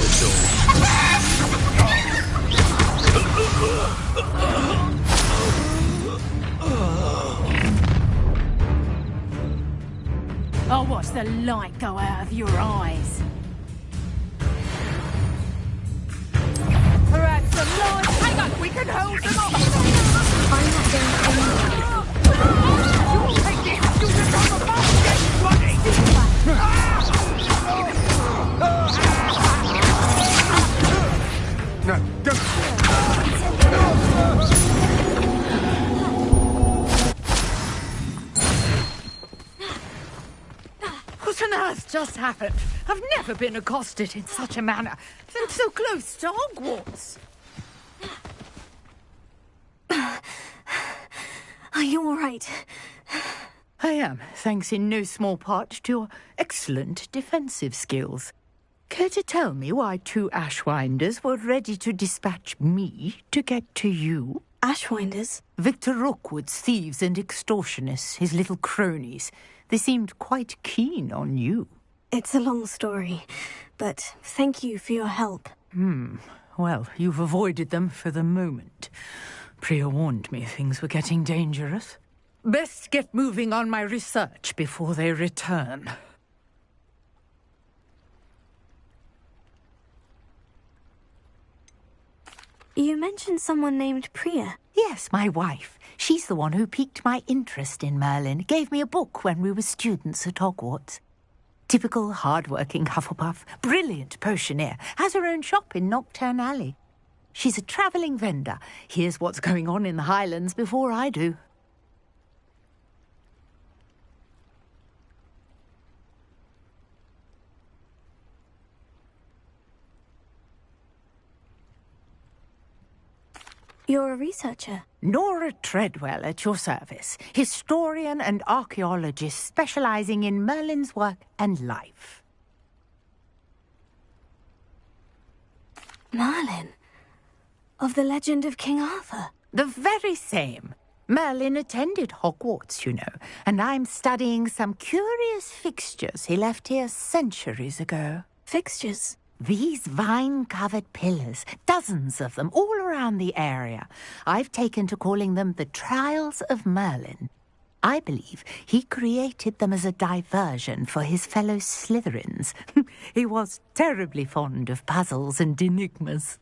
I'll watch the light go out of your eyes. Perhaps the light... Hang on, we can hold them off! I'm not going to... You'll take this student on the basket, buddy! No, don't. What on earth just happened? I've never been accosted in such a manner. And so close to Hogwarts. Are you all right? I am, thanks in no small part to your excellent defensive skills. Care to tell me why 2 Ashwinders were ready to dispatch me to get to you? Ashwinders? Victor Rookwood's thieves and extortionists, his little cronies. They seemed quite keen on you. It's a long story, but thank you for your help. Well, you've avoided them for the moment. Priya warned me things were getting dangerous. Best get moving on my research before they return. You mentioned someone named Priya. Yes, my wife. She's the one who piqued my interest in Merlin. Gave me a book when we were students at Hogwarts. Typical hard-working Hufflepuff. Brilliant potioneer. Has her own shop in Nocturne Alley. She's a travelling vendor. Hears what's going on in the Highlands before I do. You're a researcher? Nora Treadwell at your service. Historian and archaeologist specialising in Merlin's work and life. Merlin? Of the legend of King Arthur? The very same. Merlin attended Hogwarts, you know, and I'm studying some curious fixtures he left here centuries ago. Fixtures? These vine-covered pillars, dozens of them, all around the area. I've taken to calling them the Trials of Merlin. I believe he created them as a diversion for his fellow Slytherins. He was terribly fond of puzzles and enigmas.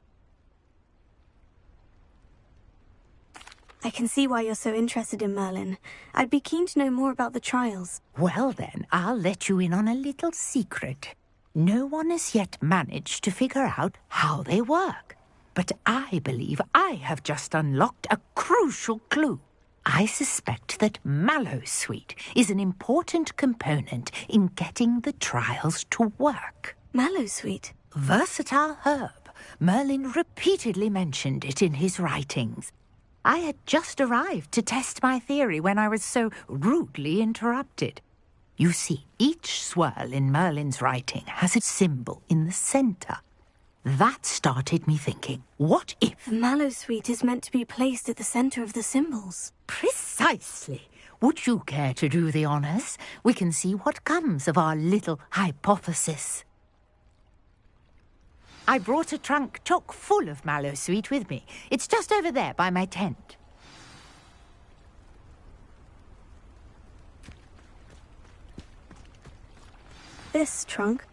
I can see why you're so interested in Merlin. I'd be keen to know more about the trials. Well then, I'll let you in on a little secret. No one has yet managed to figure out how they work. But I believe I have just unlocked a crucial clue. I suspect that Mallowsweet is an important component in getting the trials to work. Mallowsweet? Versatile herb. Merlin repeatedly mentioned it in his writings. I had just arrived to test my theory when I was so rudely interrupted. You see, each swirl in Merlin's writing has a symbol in the centre. That started me thinking, what if... The Mallowsweet is meant to be placed at the centre of the symbols. Precisely. Would you care to do the honours? We can see what comes of our little hypothesis. I brought a trunk chock full of Mallowsweet with me. It's just over there by my tent. This trunk?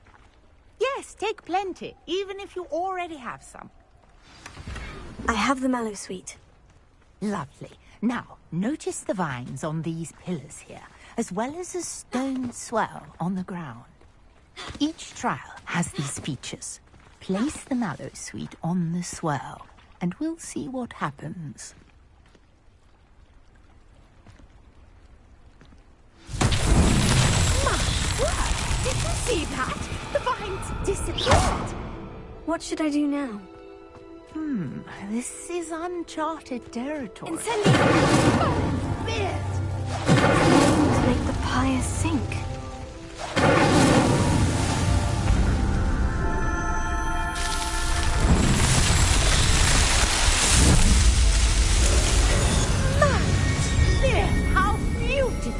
Yes, take plenty, even if you already have some. I have the Mallowsweet. Lovely. Now, notice the vines on these pillars here, as well as a stone swirl on the ground. Each trial has these features. Place the Mallowsweet on the swirl, and we'll see what happens. worked! Did you see that? The vines disappeared! What should I do now? This is uncharted territory. Beard! To make the pyre sink. How beautiful!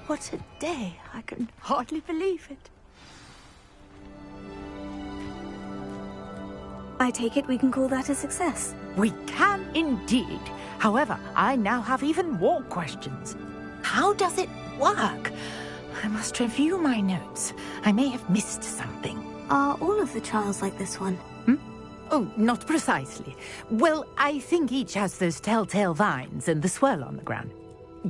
What a day. I can hardly believe it. I take it we can call that a success. We can indeed. However, I now have even more questions. How does it work? I must review my notes. I may have missed something. Are all of the trials like this one? Oh, not precisely. Well, I think each has those telltale vines and the swirl on the ground.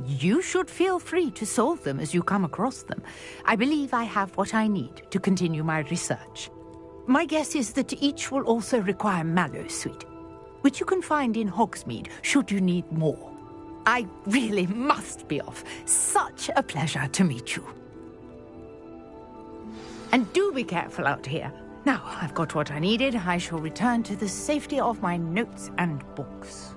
You should feel free to solve them as you come across them. I believe I have what I need to continue my research. My guess is that each will also require mallow sweet, which you can find in Hogsmeade should you need more. I really must be off. Such a pleasure to meet you. And do be careful out here. Now, I've got what I needed. I shall return to the safety of my notes and books.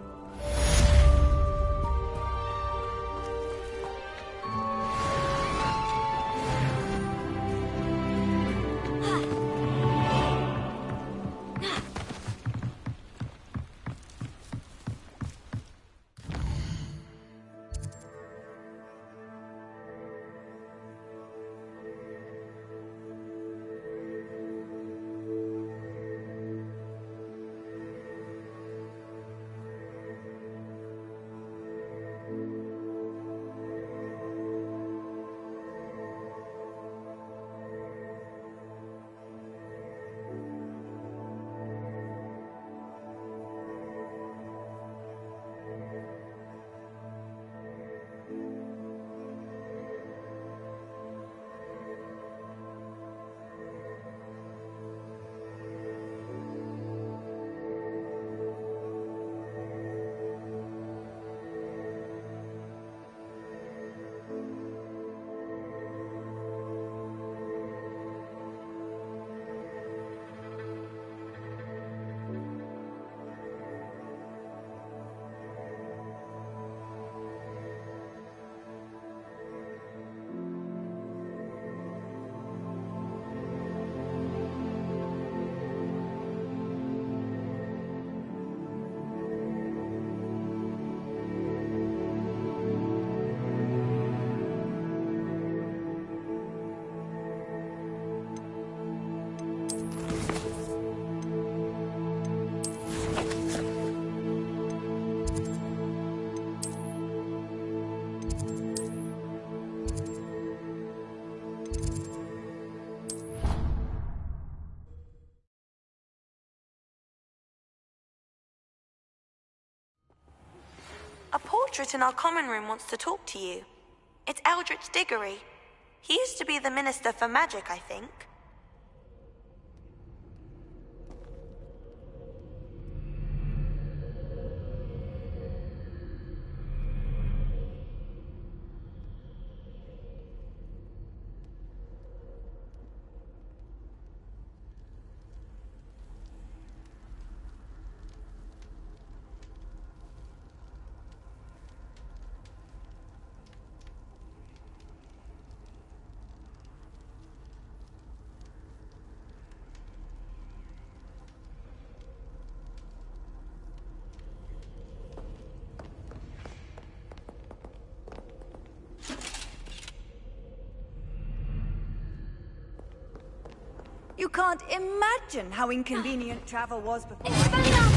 A portrait in our common room wants to talk to you. It's Eldritch Diggory. He used to be the Minister for Magic, I think. You can't imagine how inconvenient travel was before.